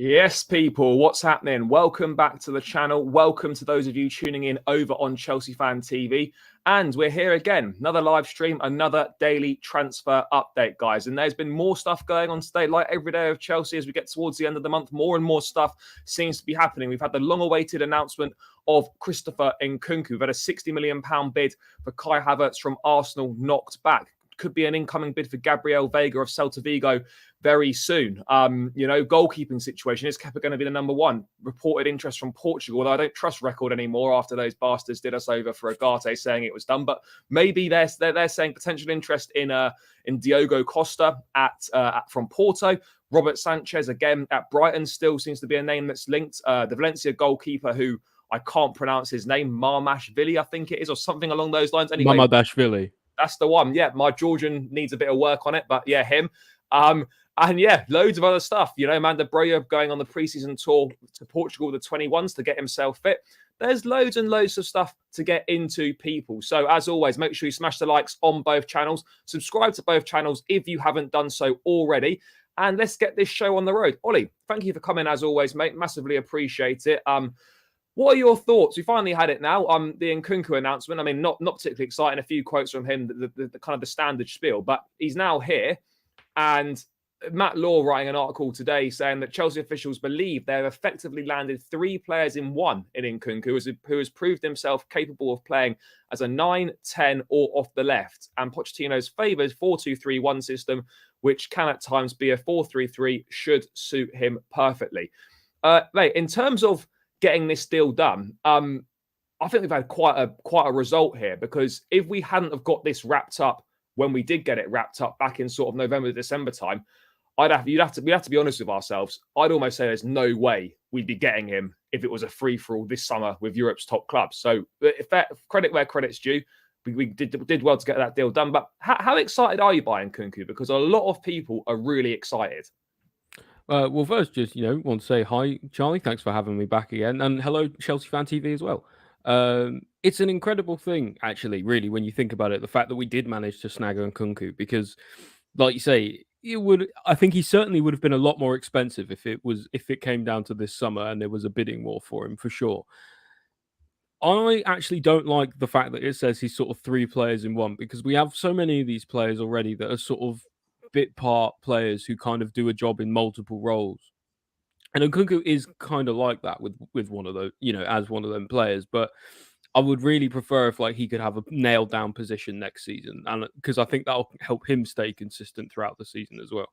Yes, people, what's happening? Welcome back to the channel. Welcome to those of you tuning in over on Chelsea Fan TV. And we're here again, another live stream, another daily transfer update, guys. And there's been more stuff going on today, like every day of Chelsea as we get towards the end of the month. More and more stuff seems to be happening. We've had the long-awaited announcement of Christopher Nkunku. We've had a £60 million bid for Kai Havertz from Arsenal knocked back. Could be an incoming bid for Gabri Veiga of Celta Vigo very soon. Goalkeeping situation. Is Kepa going to be the number one? Reported interest from Portugal, although I don't trust record anymore after those bastards did us over for Agate saying it was done. But maybe they're saying potential interest in Diogo Costa from Porto. Robert Sanchez, again, at Brighton, still seems to be a name that's linked. The Valencia goalkeeper who I can't pronounce his name, Marmashvili, I think it is, or something along those lines. Anyway, Mamadashvili. That's the one. Yeah, my Georgian needs a bit of work on it, but yeah, him. And yeah, loads of other stuff. Armando Broja going on the preseason tour to Portugal, the 21s, to get himself fit. There's loads and loads of stuff to get into, people. So as always, make sure you smash the likes on both channels. Subscribe to both channels if you haven't done so already. And let's get this show on the road. Ollie, thank you for coming as always, mate. Massively appreciate it. What are your thoughts? We finally had it now. The Nkunku announcement. I mean, not particularly exciting. A few quotes from him, the kind of the standard spiel, but he's now here. And Matt Law writing an article today saying that Chelsea officials believe they've effectively landed 3 players in one in Nkunku, who has proved himself capable of playing as a 9, 10, or off the left. And Pochettino's favoured 4-2-3-1 system, which can at times be a 4-3-3, should suit him perfectly. Mate, in terms of getting this deal done, I think we've had quite a result here, because if we hadn't have got this wrapped up when we did get it wrapped up back in sort of November, December time, we'd have to be honest with ourselves. I'd almost say there's no way we'd be getting him if it was a free-for-all this summer with Europe's top clubs. So if credit where credit's due, we did well to get that deal done. But how excited are you by Nkunku? Because a lot of people are really excited. Well, first, just want to say hi, Charlie. Thanks for having me back again, and hello, Chelsea Fan TV as well. It's an incredible thing, actually, really, when you think about it. The fact that we did manage to snag Nkunku, because, like you say, I think he certainly would have been a lot more expensive if it came down to this summer and there was a bidding war for him, for sure. I actually don't like the fact that it says he's sort of 3 players in one, because we have so many of these players already that are sort of bit part players who kind of do a job in multiple roles. And Nkunku is kind of like that with one of those, as one of them players. But I would really prefer if he could have a nailed down position next season, and because I think that'll help him stay consistent throughout the season as well.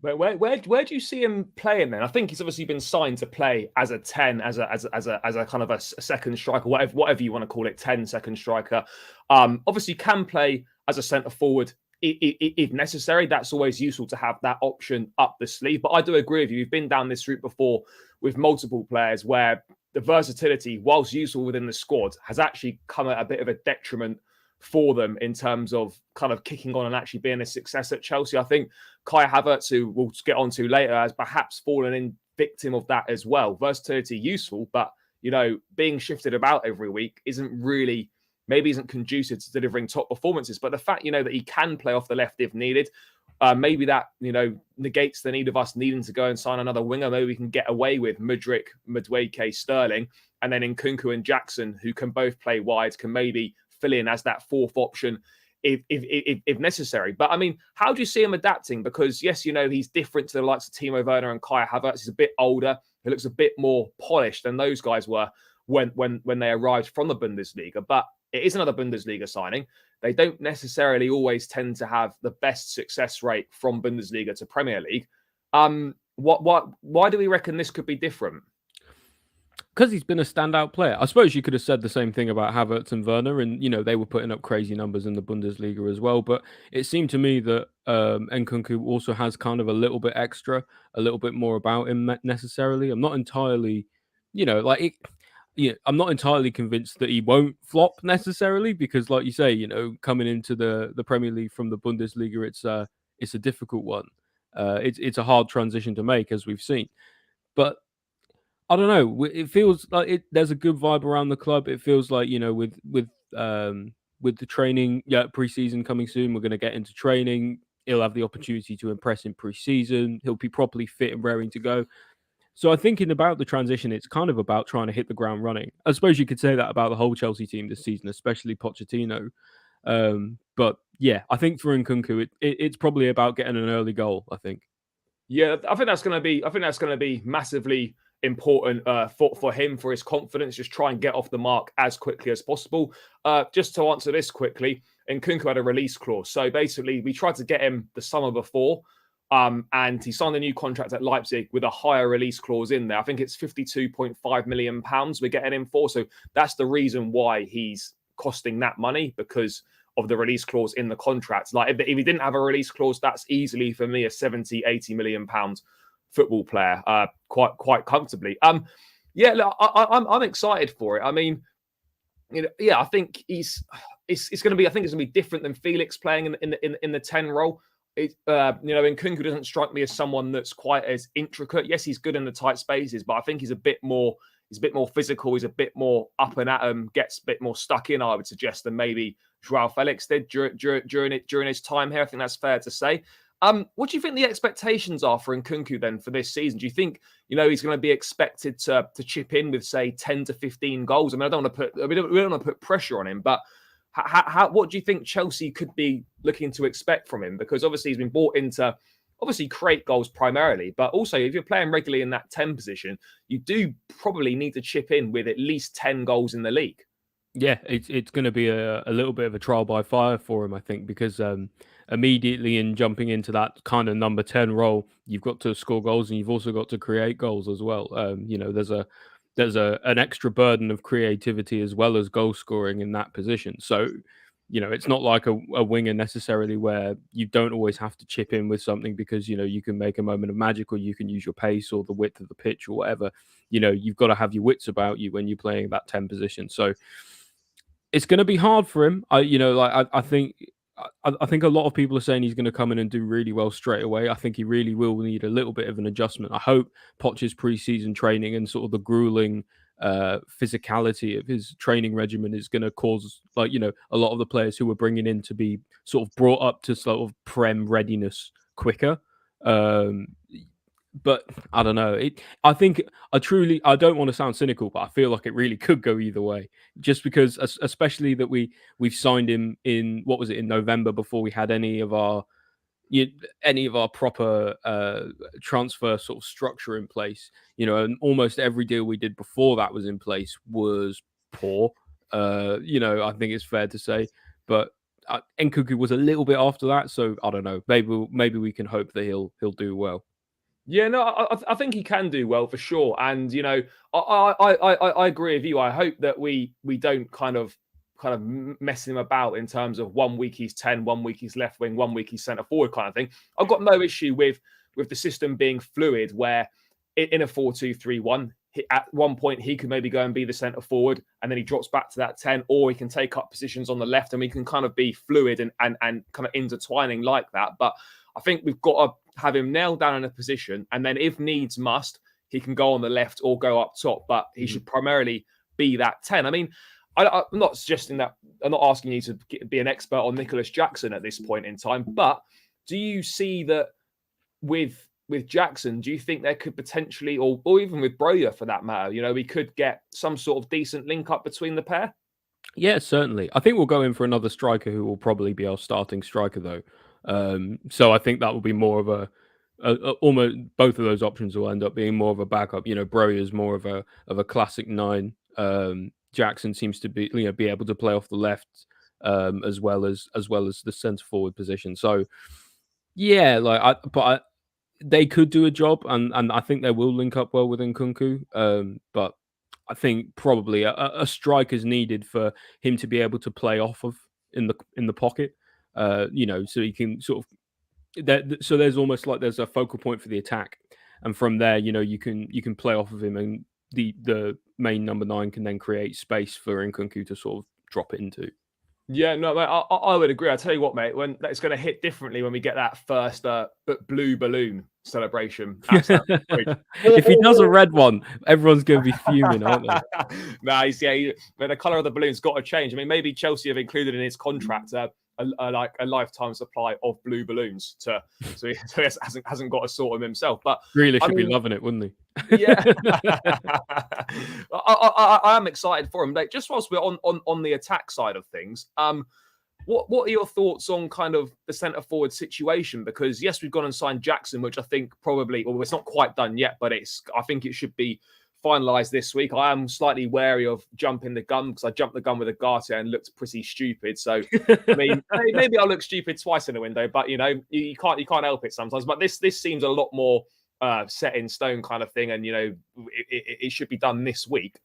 But where do you see him playing then? I think he's obviously been signed to play as a 10, as a kind of a second striker, whatever you want to call it, 10 second striker. Obviously can play as a centre forward if necessary. That's always useful to have that option up the sleeve. But I do agree with you. You've been down this route before with multiple players where the versatility, whilst useful within the squad, has actually come at a bit of a detriment for them in terms of kind of kicking on and actually being a success at Chelsea. I think Kai Havertz, who we'll get onto later, has perhaps fallen in victim of that as well. Versatility useful, but being shifted about every week isn't conducive to delivering top performances. But the fact, that he can play off the left if needed, maybe that, negates the need of us needing to go and sign another winger. Maybe we can get away with Mudryk, Madueke, Sterling, and then Nkunku and Jackson, who can both play wide, can maybe fill in as that 4th option if necessary. But I mean, how do you see him adapting? Because yes, he's different to the likes of Timo Werner and Kai Havertz. He's a bit older. He looks a bit more polished than those guys were when they arrived from the Bundesliga. But it is another Bundesliga signing. They don't necessarily always tend to have the best success rate from Bundesliga to Premier League. Why do we reckon this could be different? Because he's been a standout player. I suppose you could have said the same thing about Havertz and Werner, and they were putting up crazy numbers in the Bundesliga as well. But it seemed to me that Nkunku also has kind of a little bit extra, a little bit more about him necessarily. I'm not entirely, I'm not entirely convinced that he won't flop necessarily, because, like you say, coming into the Premier League from the Bundesliga, it's a difficult one. It's a hard transition to make, as we've seen. But I don't know. It feels like there's a good vibe around the club. It feels like, with the training, preseason coming soon, we're going to get into training. He'll have the opportunity to impress in pre-season. He'll be properly fit and raring to go. So I think about the transition, it's kind of about trying to hit the ground running. I suppose you could say that about the whole Chelsea team this season, especially Pochettino. But yeah, I think for Nkunku, it's probably about getting an early goal, I think. Yeah, I think that's going to be massively important for him, for his confidence. Just try and get off the mark as quickly as possible. Just to answer this quickly, Nkunku had a release clause. So basically, we tried to get him the summer before, and he signed a new contract at Leipzig with a higher release clause in there. I think it's £52.5 million we're getting him for. So that's the reason why he's costing that money, because of the release clause in the contract. Like if he didn't have a release clause, that's easily for me a 70-80 million pound football player, quite comfortably. Yeah, look, I'm excited for it. I mean, I think it's going to be. I think it's going to be different than Felix playing in the 10 role. Nkunku doesn't strike me as someone that's quite as intricate. Yes, he's good in the tight spaces, but I think he's a bit more physical. He's a bit more up and at him, gets a bit more stuck in, I would suggest, than maybe Joao Felix did during his time here. I think that's fair to say. What do you think the expectations are for Nkunku then for this season? Do you think he's going to be expected to chip in with, say, 10 to 15 goals? I mean, we don't want to put pressure on him, but what do you think Chelsea could be looking to expect from him? Because obviously he's been brought in to obviously create goals primarily, but also if you're playing regularly in that 10 position, you do probably need to chip in with at least 10 goals in the league. Yeah, it's going to be a little bit of a trial by fire for him, I think, because immediately in jumping into that kind of number 10 role, you've got to score goals and you've also got to create goals as well. There's an extra burden of creativity as well as goal scoring in that position. So, it's not like a winger necessarily where you don't always have to chip in with something because, you can make a moment of magic or you can use your pace or the width of the pitch or whatever. You've got to have your wits about you when you're playing that 10 position. So it's going to be hard for him. I think a lot of people are saying he's going to come in and do really well straight away. I think he really will need a little bit of an adjustment. I hope Poch's pre-season training and sort of the grueling physicality of his training regimen is going to cause, a lot of the players who we're bringing in to be sort of brought up to sort of Prem readiness quicker. But I don't know. I don't want to sound cynical, but I feel like it really could go either way. Just because, especially that we've signed him in November before we had any of our proper transfer sort of structure in place. And almost every deal we did before that was in place was poor. I think it's fair to say, but Nkunku was a little bit after that, so I don't know. Maybe we can hope that he'll do well. Yeah, no, I think he can do well for sure, and I agree with you. I hope that we don't kind of mess him about in terms of 1 week he's 10, 1 week he's left wing, 1 week he's centre forward kind of thing. I've got no issue with the system being fluid, where in a 4-2-3-1, at one point he could maybe go and be the centre forward, and then he drops back to that 10, or he can take up positions on the left, and we can kind of be fluid and kind of intertwining like that. But I think we've got to have him nailed down in a position, and then if needs must, he can go on the left or go up top, but he should primarily be that 10. I mean, I'm not suggesting that, I'm not asking you to be an expert on Nicholas Jackson at this point in time, but do you see that with Jackson, do you think there could potentially, or even with Broja for that matter, we could get some sort of decent link up between the pair? Yeah, certainly. I think we'll go in for another striker who will probably be our starting striker, though. So I think that will be more of almost both of those options will end up being more of a backup. Broja is more of a classic 9. Jackson seems to be able to play off the left as well as the centre forward position. So yeah, they could do a job, and I think they will link up well with Nkunku. But I think probably a striker is needed for him to be able to play off of in the pocket. So he can sort of so there's almost like there's a focal point for the attack, and from there, you can play off of him, and the main number 9 can then create space for Nkunku to sort of drop it into. Yeah, no, mate, I would agree. I tell you what, mate, when it's going to hit differently when we get that first blue balloon celebration. If he does a red one, everyone's going to be fuming, aren't they? Nice, yeah. The colour of the balloon's got to change. I mean, maybe Chelsea have included in his contract a like a lifetime supply of blue balloons so he hasn't got to sort them himself. But Grealish I should be mean, loving it, wouldn't he? yeah, I am excited for him. Like, just whilst we're on the attack side of things, what are your thoughts on kind of the centre forward situation? Because yes, we've gone and signed Jackson, which I think probably, well, it's not quite done yet, but I think it should be finalised this week. I am slightly wary of jumping the gun because I jumped the gun with Agate and looked pretty stupid. So, I mean, maybe I'll look stupid twice in a window, but you know, you can't help it sometimes. But this seems a lot more set in stone kind of thing, and you know, it should be done this week.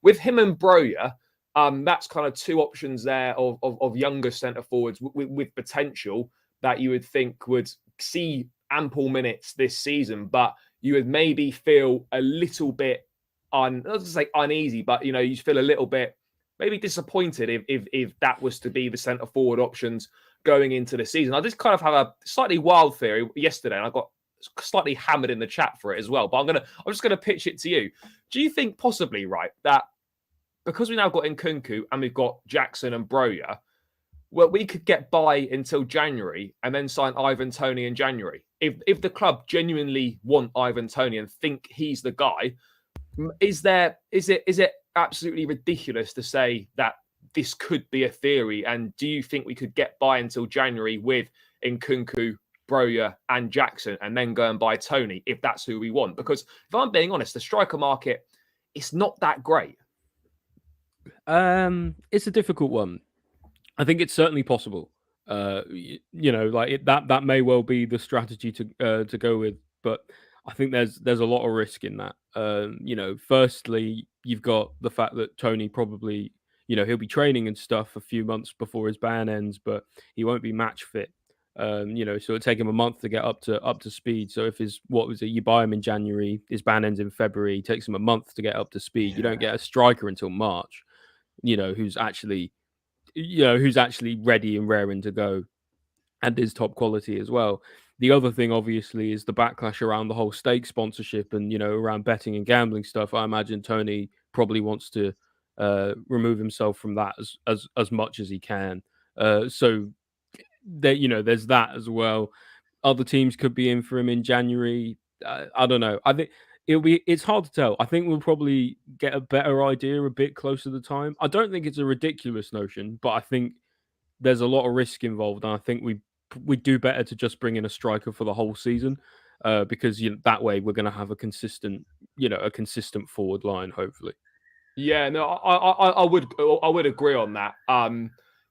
With him and Broja. That's kind of two options there of younger centre forwards with potential that you would think would see ample minutes this season, but you would maybe feel a little bit not to say uneasy, but you know, you feel a little bit maybe disappointed if that was to be the centre forward options going into the season. I just kind of have a slightly wild theory yesterday, and I got slightly hammered in the chat for it as well. But I'm just gonna pitch it to you. Do you think possibly, right, that because we now got Nkunku and we've got Jackson and Broja, well, we could get by until January and then sign Ivan Toney in January. If the club genuinely want Ivan Toney and think he's the guy, is it absolutely ridiculous to say that this could be a theory? And do you think we could get by until January with Nkunku, Broja, and Jackson, and then go and buy Toney if that's who we want? Because if I'm being honest, the striker market, it's not that great. It's a difficult one. I think it's certainly possible. You know, like that may well be the strategy to go with, but I think there's a lot of risk in that. You know, firstly, you've got the fact that Toney probably, you know, he'll be training and stuff a few months before his ban ends, but he won't be match fit. You know, so it'll take him a month to get up to speed. So if you buy him in January, his ban ends in February, it takes him a month to get up to speed. Yeah. You don't get a striker until March, you know, who's actually ready and raring to go and is top quality as well. The other thing, obviously, is the backlash around the whole stake sponsorship and, you know, around betting and gambling stuff. I imagine Toney probably wants to remove himself from that as much as he can. So there, you know, there's that as well. Other teams could be in for him in January. I don't know. I think it's hard to tell. I think we'll probably get a better idea a bit closer to the time. I don't think it's a ridiculous notion, but I think there's a lot of risk involved, and I think we do better to just bring in a striker for the whole season, because that way we're going to have a consistent forward line, hopefully. Yeah, no, I would agree on that.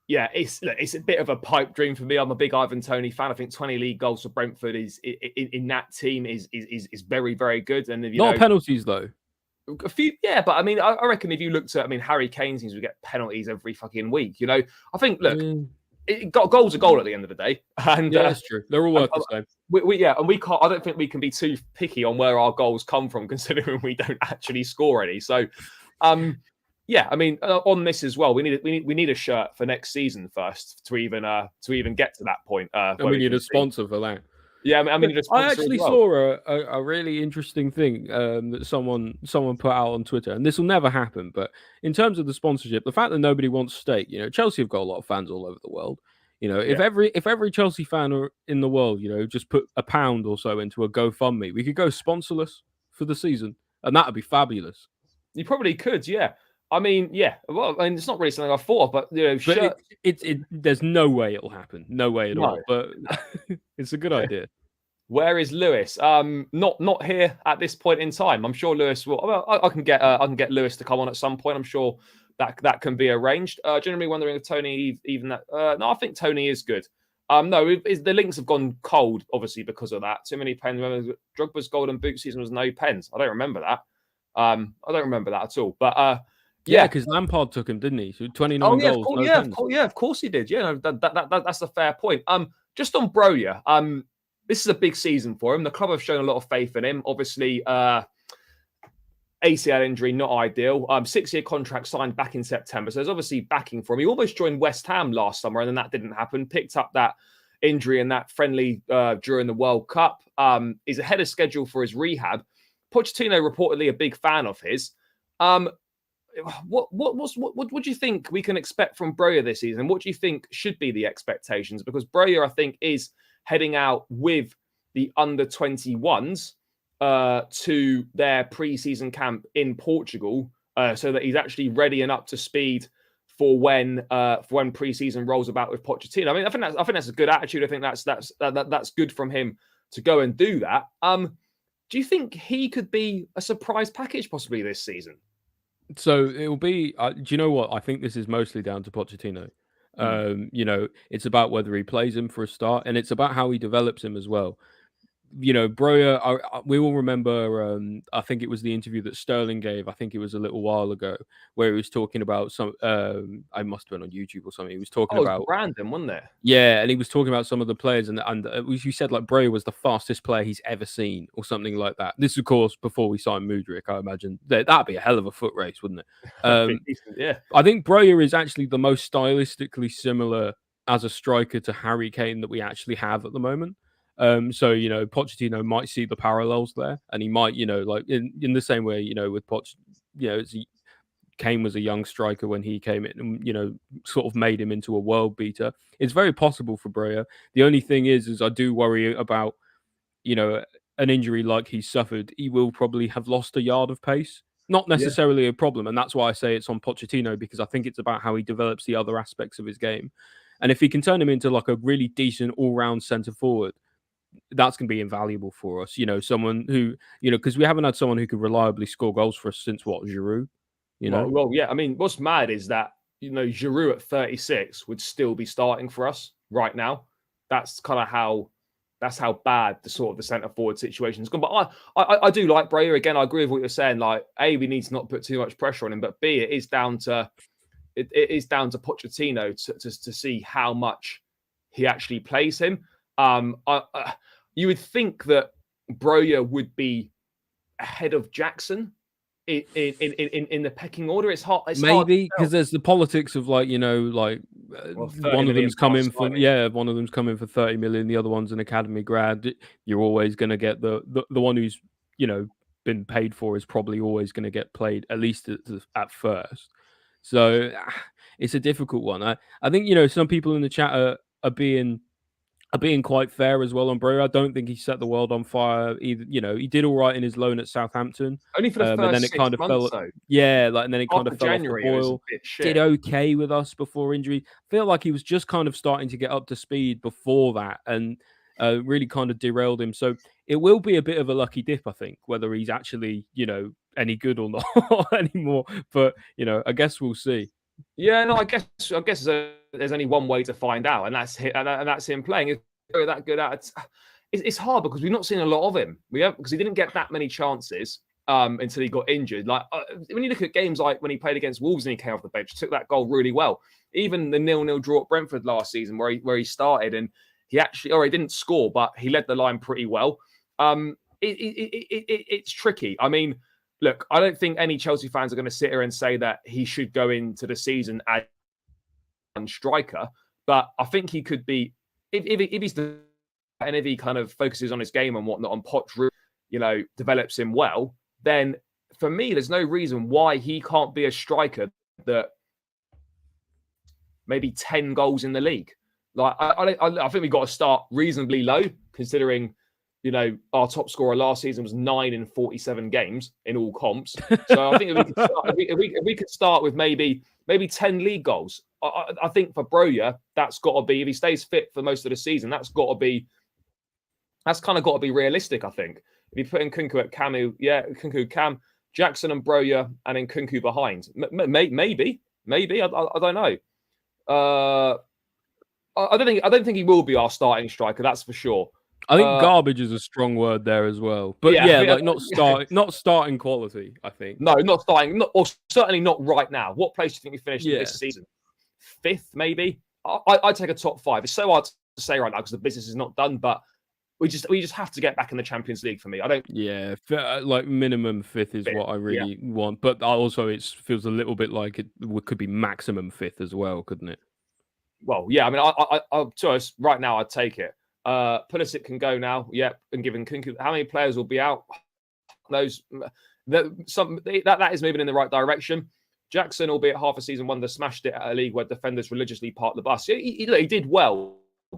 Yeah, it's a bit of a pipe dream for me. I'm a big Ivan Toney fan. I think 20 league goals for Brentford is in that team is very, very good. And a lot of penalties though. A few, yeah, but I mean, I reckon if you looked at, Harry Kane seems to get penalties every fucking week. You know, I think goal's a goal at the end of the day, and yeah, that's true. They're all worth the same. And we can't. I don't think we can be too picky on where our goals come from, considering we don't actually score any. So, yeah, I mean, on this as well, we need a shirt for next season first to even get to that point. And we need a sponsor for that. Yeah, I actually saw a really interesting thing that someone put out on Twitter, and this will never happen. But in terms of the sponsorship, the fact that nobody wants stake, you know, Chelsea have got a lot of fans all over the world. You know, if every Chelsea fan in the world, you know, just put £1 or so into a GoFundMe, we could go sponsorless for the season, and that would be fabulous. You probably could, yeah. I mean, yeah. Well, I mean, it's not really something I thought, but you know, there's no way it'll happen. No way at all. But it's a good idea. Where is Lewis? Not here at this point in time. I'm sure Lewis will. Well, I can get Lewis to come on at some point. I'm sure that can be arranged. Generally wondering if Toney even that. No, I think Toney is good. No, the links have gone cold, obviously because of that. Too many pens. Drogba's golden boot season was no pens. I don't remember that. I don't remember that at all. But yeah, because Lampard took him, didn't he? So 29 goals. Of course he did. Yeah, no, that's a fair point. Just on Broja, this is a big season for him. The club have shown a lot of faith in him. Obviously, ACL injury, not ideal. 6-year contract signed back in September. So there's obviously backing for him. He almost joined West Ham last summer, and then that didn't happen. Picked up that injury in that friendly during the World Cup. Is ahead of schedule for his rehab. Pochettino reportedly a big fan of his. what do you think we can expect from Broja this season? What do you think should be the expectations? Because Broja, I think, is heading out with the under-21s to their pre-season camp in Portugal, so that he's actually ready and up to speed for when pre-season rolls about with Pochettino. I mean, I think that's a good attitude. I think that's good from him to go and do that. Do you think he could be a surprise package possibly this season? So it will be. Do you know what? I think this is mostly down to Pochettino. It's about whether he plays him for a start, and it's about how he develops him as well. Broja, we all remember, I think it was the interview that Sterling gave, I think it was a little while ago, where he was talking about some, I must have been on YouTube or something. He was talking about Brandon, wasn't it? Yeah, and he was talking about some of the players, and you said like Broja was the fastest player he's ever seen, or something like that. This, of course, before we signed Mudryk, I imagine that'd be a hell of a foot race, wouldn't it? Yeah, I think Broja is actually the most stylistically similar as a striker to Harry Kane that we actually have at the moment. So Pochettino might see the parallels there, and he might, like in the same way, with Poch, Kane was a young striker when he came in, and sort of made him into a world beater. It's very possible for Broja. The only thing is I do worry about, an injury like he suffered. He will probably have lost a yard of pace. Not necessarily a problem, and that's why I say it's on Pochettino, because I think it's about how he develops the other aspects of his game. And if he can turn him into like a really decent all-round centre forward, that's going to be invaluable for us. Someone who, because we haven't had someone who could reliably score goals for us since Giroud. Well, yeah. I mean, what's mad is that Giroud at 36 would still be starting for us right now. That's kind of how bad the sort of the centre forward situation has gone. But I do like Broja. Again, I agree with what you're saying. Like, A, we need to not put too much pressure on him, but B, it is down to Pochettino to see how much he actually plays him. You would think that Broja would be ahead of Jackson in the pecking order. It's hard. Maybe because there's the politics of one of them's coming for 30 million, the other one's an academy grad. You're always going to get the one who's been paid for is probably always going to get played at least at first. So it's a difficult one. I think some people in the chat are being quite fair as well on Broja. I don't think he set the world on fire either. He did all right in his loan at Southampton. Only for the first and then it kind of fell. Though. Yeah, and then it kind of fell January, off the boil. Did okay with us before injury. Feel like he was just kind of starting to get up to speed before that, and really kind of derailed him. So it will be a bit of a lucky dip, I think, whether he's actually any good or not anymore. But I guess we'll see. Yeah, no, I guess there's only one way to find out, and that's him playing. If they're that good at it's hard because we've not seen a lot of him. Because he didn't get that many chances until he got injured. Like when you look at games like when he played against Wolves and he came off the bench, took that goal really well. Even the 0-0 draw at Brentford last season, where he started and he didn't score, but he led the line pretty well. It's tricky. I mean, look, I don't think any Chelsea fans are going to sit here and say that he should go into the season as a striker, but I think he could be if he's and if he kind of focuses on his game and whatnot, and Poch, develops him well, then for me, there's no reason why he can't be a striker that maybe 10 goals in the league. Like I think we've got to start reasonably low, considering our top scorer last season was 9 in 47 games in all comps. So I think if we could start with maybe 10 league goals, I think for Broja, that's got to be, if he stays fit for most of the season, that's kind of got to be realistic. I think if you put in Nkunku at Camu, Nkunku, Cam, Jackson and Broja, and then Nkunku behind, maybe I don't know. I don't think he will be our starting striker. That's for sure. I think garbage is a strong word there as well. But not starting quality, I think. No, not starting, or certainly not right now. What place do you think we finished this season? 5th, maybe? I'd take a top 5. It's so hard to say right now because the business is not done, but we just have to get back in the Champions League for me. I don't. Yeah, like minimum 5th is what I really want. But also it feels a little bit like it could be maximum 5th as well, couldn't it? Well, yeah. I mean, to us right now, I'd take it. Pulisic can go now. Yep, and given Nkunku, how many players will be out? That is moving in the right direction. Jackson, albeit half a season wonder, smashed it at a league where defenders religiously park the bus. He did well.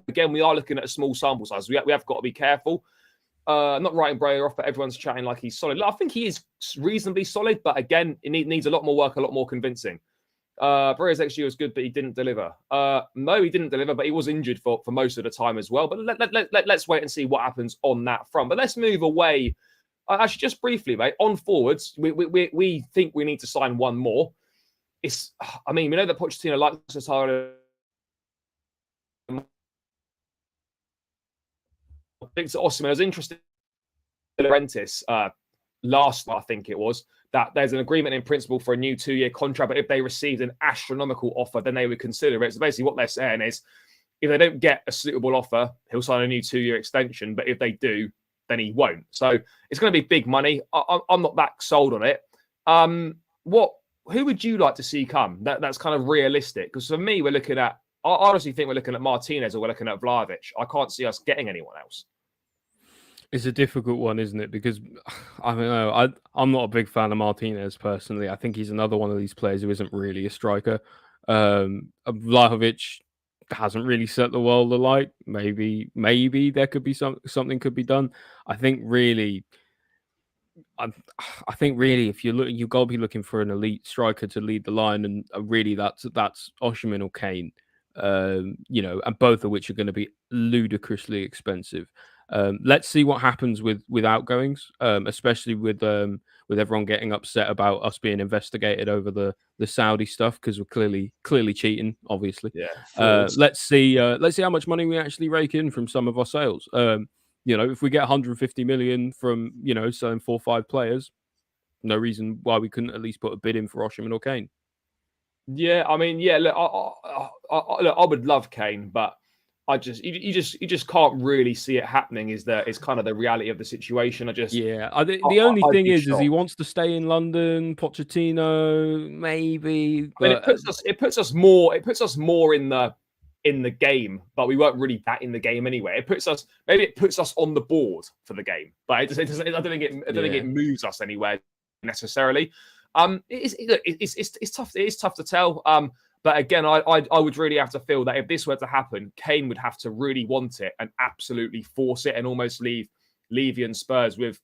Again, we are looking at a small sample size. We have got to be careful. Not writing Broja off, but everyone's chatting like he's solid. I think he is reasonably solid, but again, it needs a lot more work, a lot more convincing. Broja's XG was good, but he didn't deliver. No, he didn't deliver, but he was injured for most of the time as well. But let's wait and see what happens on that front. But let's move away. Actually, just briefly, mate, on forwards, we think we need to sign one more. We know that Pochettino likes Cesaro. Victor Osimhen. I was interested in Apprentice last, I think it was, that there's an agreement in principle for a new 2-year contract, but if they received an astronomical offer, then they would consider it. So basically what they're saying is, if they don't get a suitable offer, he'll sign a new 2-year extension, but if they do, then he won't. So it's going to be big money. I'm not that sold on it. Who would you like to see come? That's kind of realistic. Because for me, I honestly think we're looking at Martinez or we're looking at Vlahovic. I can't see us getting anyone else. It's a difficult one, isn't it? Because I don't know. I'm not a big fan of Martinez personally. I think he's another one of these players who isn't really a striker. Vlahovic hasn't really set the world alight. Maybe there could be something could be done. I think really, if you look, you've got to be looking for an elite striker to lead the line, and really that's Osimhen or Kane. And both of which are going to be ludicrously expensive. Let's see what happens with outgoings, especially with everyone getting upset about us being investigated over the Saudi stuff because we're clearly cheating, obviously. Yeah. Let's see how much money we actually rake in from some of our sales. If we get 150 million from selling 4 or 5 players, no reason why we couldn't at least put a bid in for Osimhen or Kane. Yeah, look, I would love Kane, but you just can't really see it happening. Is kind of the reality of the situation. The only thing is he wants to stay in London. Pochettino, maybe. But it puts us more in the game, but we weren't really that in the game anyway. It puts us on the board for the game, but I don't think it moves us anywhere necessarily. It's tough. It is tough to tell. But again, I would really have to feel that if this were to happen, Kane would have to really want it and absolutely force it and almost leave Levy and Spurs with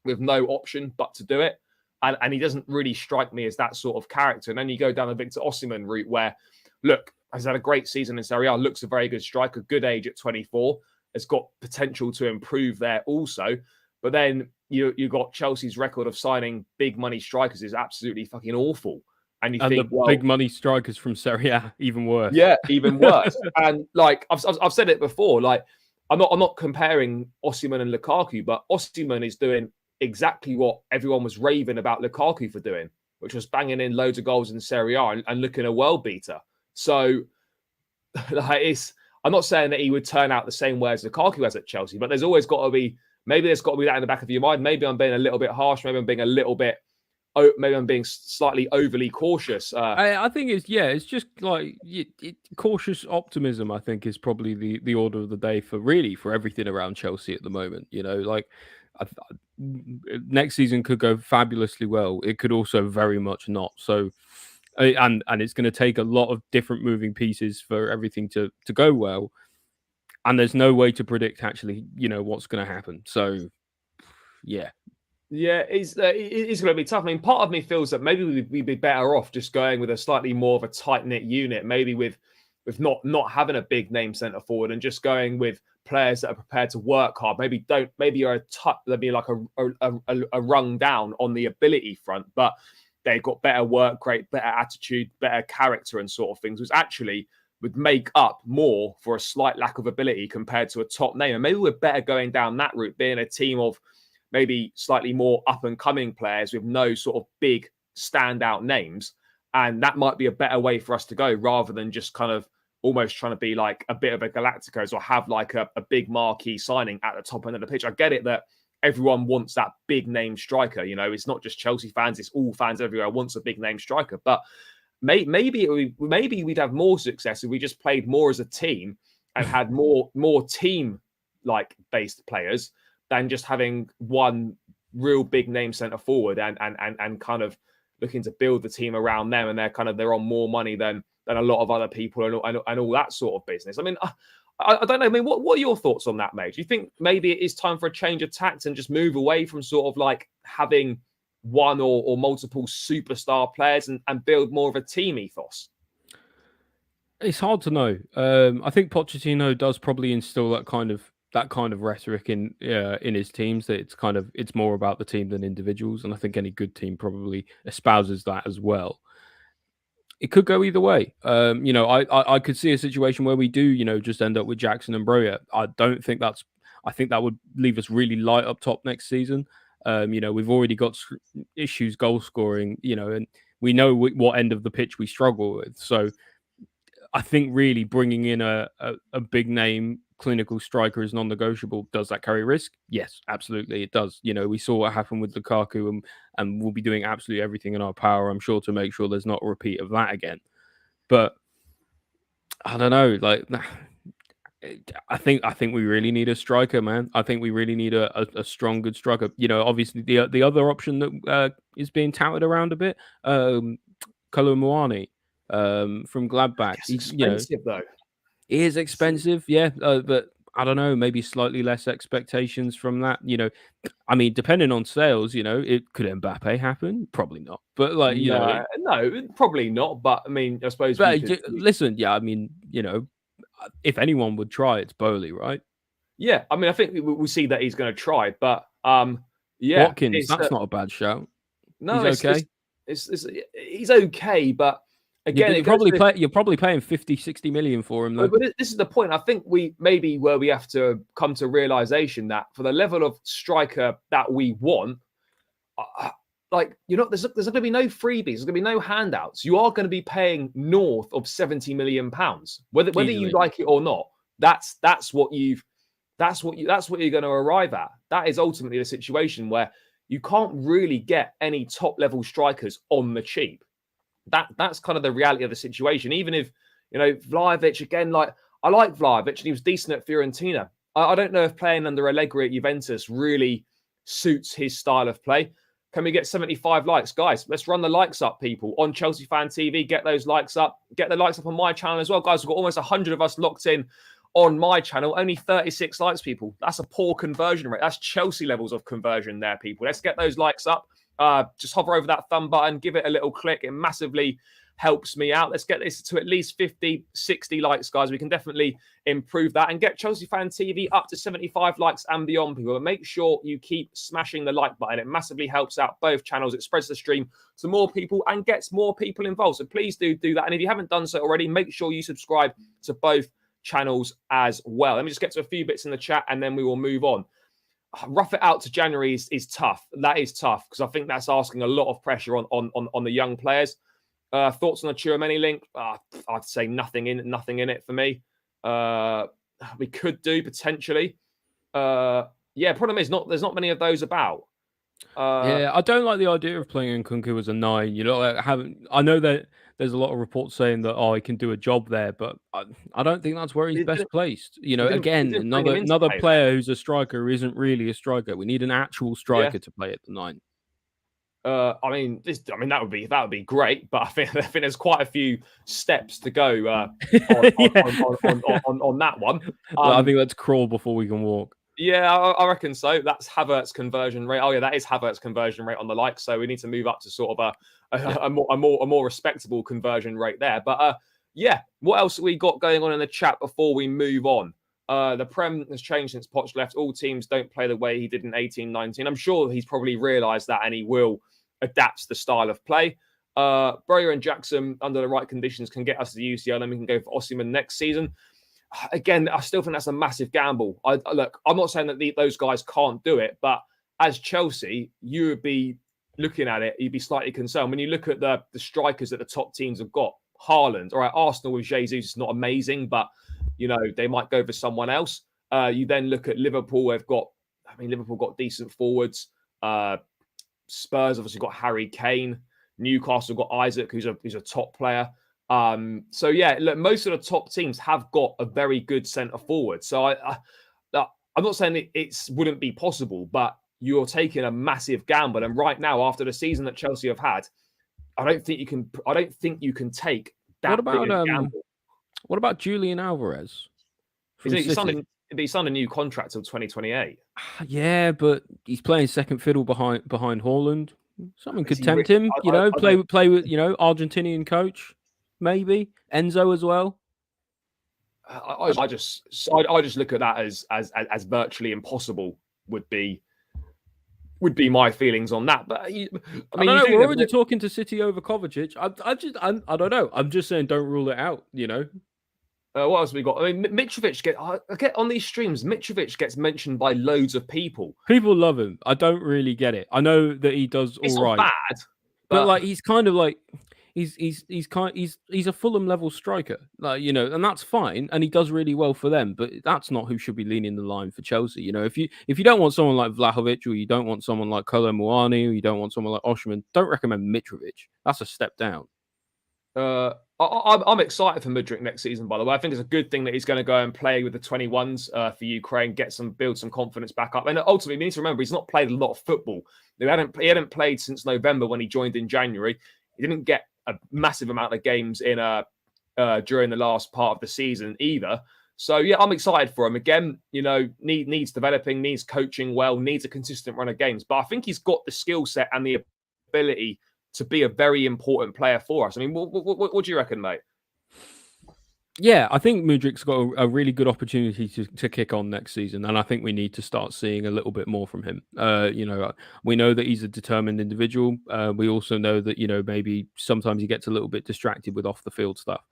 no option but to do it. And he doesn't really strike me as that sort of character. And then you go down the Victor Osimhen route where, look, has had a great season in Serie A, looks a very good striker, good age at 24, has got potential to improve there also. But then you got Chelsea's record of signing big money strikers is absolutely fucking awful. And think, big money strikers from Serie A, even worse. Yeah, even worse. And like I've said it before, like I'm not comparing Osimhen and Lukaku, but Osimhen is doing exactly what everyone was raving about Lukaku for doing, which was banging in loads of goals in Serie A and looking a world beater. So I'm not saying that he would turn out the same way as Lukaku has at Chelsea, but there's always got to be that in the back of your mind. Maybe I'm being a little bit harsh. Maybe I'm being slightly overly cautious. I think it's just like cautious optimism. I think is probably the order of the day for everything around Chelsea at the moment. Next season could go fabulously well. It could also very much not. So, and it's going to take a lot of different moving pieces for everything to go well. And there's no way to predict actually, what's going to happen. So, yeah. Yeah, it's going to be tough. I mean, part of me feels that maybe we'd be better off just going with a slightly more of a tight-knit unit, maybe with not having a big name centre forward and just going with players that are prepared to work hard. Maybe you're like a rung down on the ability front, but they've got better work rate, better attitude, better character and sort of things, which actually would make up more for a slight lack of ability compared to a top name. And maybe we're better going down that route, being a team of maybe slightly more up-and-coming players with no sort of big standout names. And that might be a better way for us to go rather than just kind of almost trying to be like a bit of a Galacticos or have like a big marquee signing at the top end of the pitch. I get it that everyone wants that big name striker. It's not just Chelsea fans, it's all fans everywhere wants a big name striker. But maybe we'd have more success if we just played more as a team and had more team like based players than just having one real big name centre forward and kind of looking to build the team around them, and they're on more money than a lot of other people and all that sort of business. I mean, I don't know. I mean, what are your thoughts on that, mate? Do you think maybe it is time for a change of tact and just move away from sort of like having one or multiple superstar players and build more of a team ethos? It's hard to know. I think Pochettino does probably instill that kind of rhetoric in his teams, that it's more about the team than individuals, and I think any good team probably espouses that as well. It could go either way. I could see a situation where we do, just end up with Jackson and Broja. I think that would leave us really light up top next season. We've already got issues goal scoring, and we know what end of the pitch we struggle with. So I think really bringing in a big name clinical striker is non-negotiable. Does that carry risk? Yes, absolutely it does. We saw what happened with Lukaku, and we'll be doing absolutely everything in our power, I'm sure, to make sure there's not a repeat of that again. But I don't know, like, I think we really need a striker, man. I think we really need a strong, good striker. Obviously the other option that is being touted around a bit, Kolo Muani from Gladbach. It's expensive though. It is expensive, yeah, but I don't know, maybe slightly less expectations from that. I mean, depending on sales, it could Mbappe happen? Probably not. But no, probably not. But I mean, I suppose. But listen, yeah, I mean, if anyone would try, it's Bowley, right? Yeah, I mean, I think we'll see that he's going to try, but yeah, Watkins, that's not a bad shout. No, he's okay. He's okay, but again, you're probably paying 50-60 million for him, though. But this is the point. I think we have to come to realization that for the level of striker that we want, there's going to be no freebies. There's going to be no handouts. You are going to be paying north of 70 million pounds, whether you like it or not. That's what you're going to arrive at. That is ultimately the situation where you can't really get any top level strikers on the cheap. That's kind of the reality of the situation. Even if, Vlahovic, again, like, I like Vlahovic and he was decent at Fiorentina. I don't know if playing under Allegri at Juventus really suits his style of play. Can we get 75 likes? Guys, let's run the likes up, people. On Chelsea Fan TV, get those likes up. Get the likes up on my channel as well. Guys, we've got almost 100 of us locked in on my channel. Only 36 likes, people. That's a poor conversion rate. That's Chelsea levels of conversion there, people. Let's get those likes up. Just hover over that thumb button, give it a little click. It massively helps me out. Let's get this to at least 50, 60 likes, guys. We can definitely improve that and get Chelsea Fan TV up to 75 likes and beyond, people. But make sure you keep smashing the like button. It massively helps out both channels. It spreads the stream to more people and gets more people involved. So please do that. And if you haven't done so already, make sure you subscribe to both channels as well. Let me just get to a few bits in the chat and then we will move on. Rough it out to January is tough. That is tough because I think that's asking a lot of pressure on the young players. Thoughts on the Tchouaméni link? I'd say nothing in it for me. We could do potentially. Problem is there's not many of those about. I don't like the idea of playing Nkunku as a 9. I know that there's a lot of reports saying that he can do a job there, but I don't think that's where he's best placed. Again, another player who's a striker isn't really a striker. We need an actual striker to play at the 9. That would be great, but I think there's quite a few steps to go on that one. I think let's crawl before we can walk. Yeah, I reckon so. That's Havertz conversion rate. Oh yeah, that is Havertz conversion rate on the like. So we need to move up to sort of a more respectable conversion rate there. But what else have we got going on in the chat before we move on? The Prem has changed since Poch left. All teams don't play the way he did in 18-19. I'm sure he's probably realised that and he will adapt the style of play. Broja and Jackson, under the right conditions, can get us to the UCL and we can go for Osimhen next season. Again, I still think that's a massive gamble. Look, I'm not saying that those guys can't do it, but as Chelsea, you would be looking at it, you'd be slightly concerned. When you look at the strikers that the top teams have got, Haaland, all right, Arsenal with Jesus is not amazing, but they might go for someone else. You then look at Liverpool. Liverpool got decent forwards. Spurs obviously got Harry Kane. Newcastle got Isaac, who's a top player. Look, most of the top teams have got a very good centre forward. So I'm not saying it wouldn't be possible, but you're taking a massive gamble. And right now, after the season that Chelsea have had, I don't think you can take that big a gamble. What about Julian Alvarez from City? He signed a new contract till 2028. Yeah, but he's playing second fiddle behind Haaland. Something could tempt him, play with Argentinian coach, maybe Enzo as well. I just look at that as virtually impossible. Would be my feelings on that. But I mean, we're already talking to City over Kovacic. I don't know. I'm just saying, don't rule it out. What else have we got? I mean, Mitrovic I get on these streams. Mitrovic gets mentioned by loads of people. People love him. I don't really get it. I know that he does all right. Bad, but like he's kind of like he's a Fulham level striker, like and that's fine, and he does really well for them. But that's not who should be leading the line for Chelsea. If you don't want someone like Vlahovic, or you don't want someone like Kolo Muani, or you don't want someone like Osimhen, don't recommend Mitrovic. That's a step down. I'm excited for Mudryk next season, by the way. I think it's a good thing that he's going to go and play with the 21s for Ukraine, build some confidence back up. And ultimately, we need to remember he's not played a lot of football. He hadn't played since November when he joined in January. He didn't get a massive amount of games in during the last part of the season either. So yeah, I'm excited for him. Again, needs developing, needs coaching well, needs a consistent run of games. But I think he's got the skill set and the ability to be a very important player for us. I mean, what do you reckon, mate? Yeah, I think Mudryk's got a really good opportunity to kick on next season, and I think we need to start seeing a little bit more from him. We know that he's a determined individual. We also know that maybe sometimes he gets a little bit distracted with off the field stuff.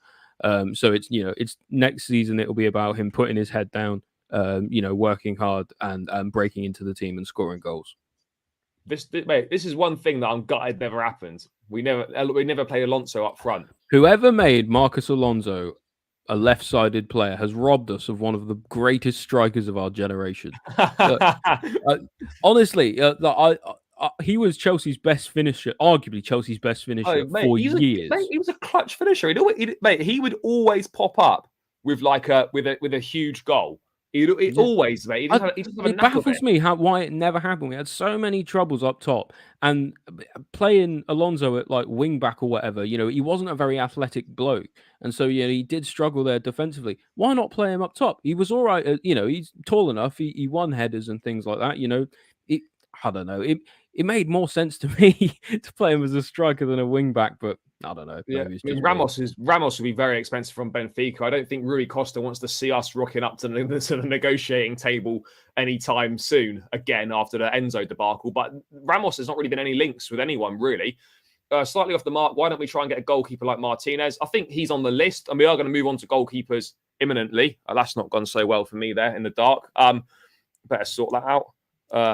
So it's next season. It'll be about him putting his head down, working hard and breaking into the team and scoring goals. This is one thing that I'm gutted never happened. We never played Alonso up front. Whoever made Marcus Alonso a left-sided player has robbed us of one of the greatest strikers of our generation. Honestly, he was Chelsea's best finisher, arguably Chelsea's best finisher for years. He was a clutch finisher. He would always pop up with a huge goal. Always, mate. It baffles me why it never happened. We had so many troubles up top, and playing Alonso at like wing back or whatever. He wasn't a very athletic bloke, and so he did struggle there defensively. Why not play him up top? He was all right. He's tall enough. He won headers and things like that. I don't know. It made more sense to me to play him as a striker than a wing back, but I don't know. Yeah, Ramos would be very expensive from Benfica. I don't think Rui Costa wants to see us rocking up to the negotiating table anytime soon. Again, after the Enzo debacle, but Ramos has not really been any links with anyone really. Slightly off the mark. Why don't we try and get a goalkeeper like Martinez? I think he's on the list, and we are going to move on to goalkeepers imminently. That's not gone so well for me there in the dark. Better sort that out.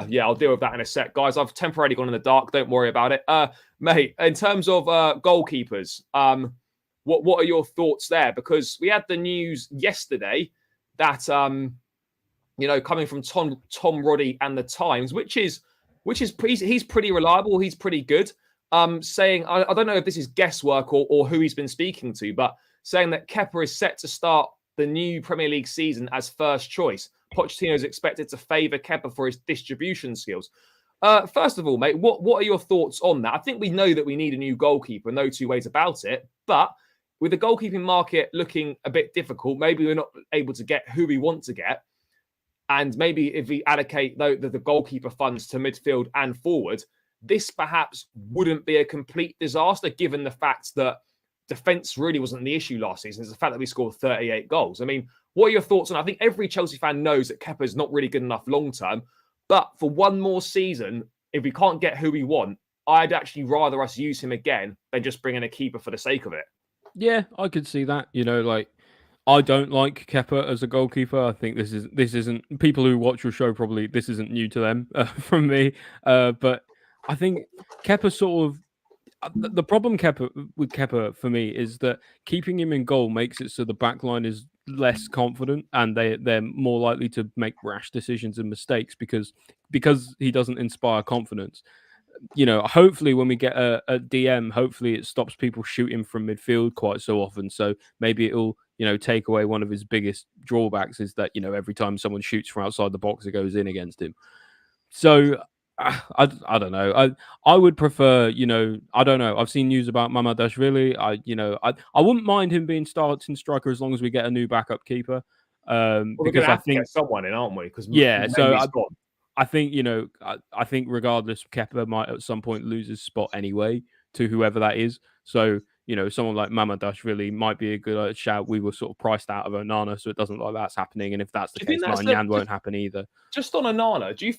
Yeah, I'll deal with that in a sec, guys. I've temporarily gone in the dark. Don't worry about it. Mate, in terms of goalkeepers, what are your thoughts there? Because we had the news yesterday that coming from Tom Roddy and the Times, which is he's pretty reliable. He's pretty good. Saying I don't know if this is guesswork or who he's been speaking to, but saying that Kepa is set to start the new Premier League season as first choice. Pochettino is expected to favour Kepa for his distribution skills. First of all, mate, what are your thoughts on that? I think we know that we need a new goalkeeper, no two ways about it. But with the goalkeeping market looking a bit difficult, maybe we're not able to get who we want to get. And maybe if we allocate the goalkeeper funds to midfield and forward, this perhaps wouldn't be a complete disaster, given the fact that defence really wasn't the issue last season. It's the fact that we scored 38 goals. I mean, what are your thoughts on? I think every Chelsea fan knows that Kepa is not really good enough long term, but for one more season, if we can't get who we want, I'd actually rather us use him again than just bring in a keeper for the sake of it. Yeah, I could see that. I don't like Kepa as a goalkeeper. I think this isn't people who watch your show probably this isn't new to them from me. But I think Kepa sort of. The problem with Kepa for me is that keeping him in goal makes it so the back line is less confident and they're more likely to make rash decisions and mistakes because he doesn't inspire confidence. Hopefully when we get a DM, hopefully it stops people shooting from midfield quite so often. So maybe it'll take away one of his biggest drawbacks is that every time someone shoots from outside the box, it goes in against him. So I don't know. I would prefer, I don't know. I've seen news about Mamadashvili. I wouldn't mind him being starting striker as long as we get a new backup keeper. Well, we're going Because to I have to think, get someone in, aren't we? Because yeah. So Mendy's gone. I think, I think regardless, Kepa might at some point lose his spot anyway to whoever that is. So, someone like Mamadashvili might be a good shout. We were sort of priced out of Onana, so it doesn't look like that's happening. And if that's the case, Maignan won't happen either. Just on Onana, do you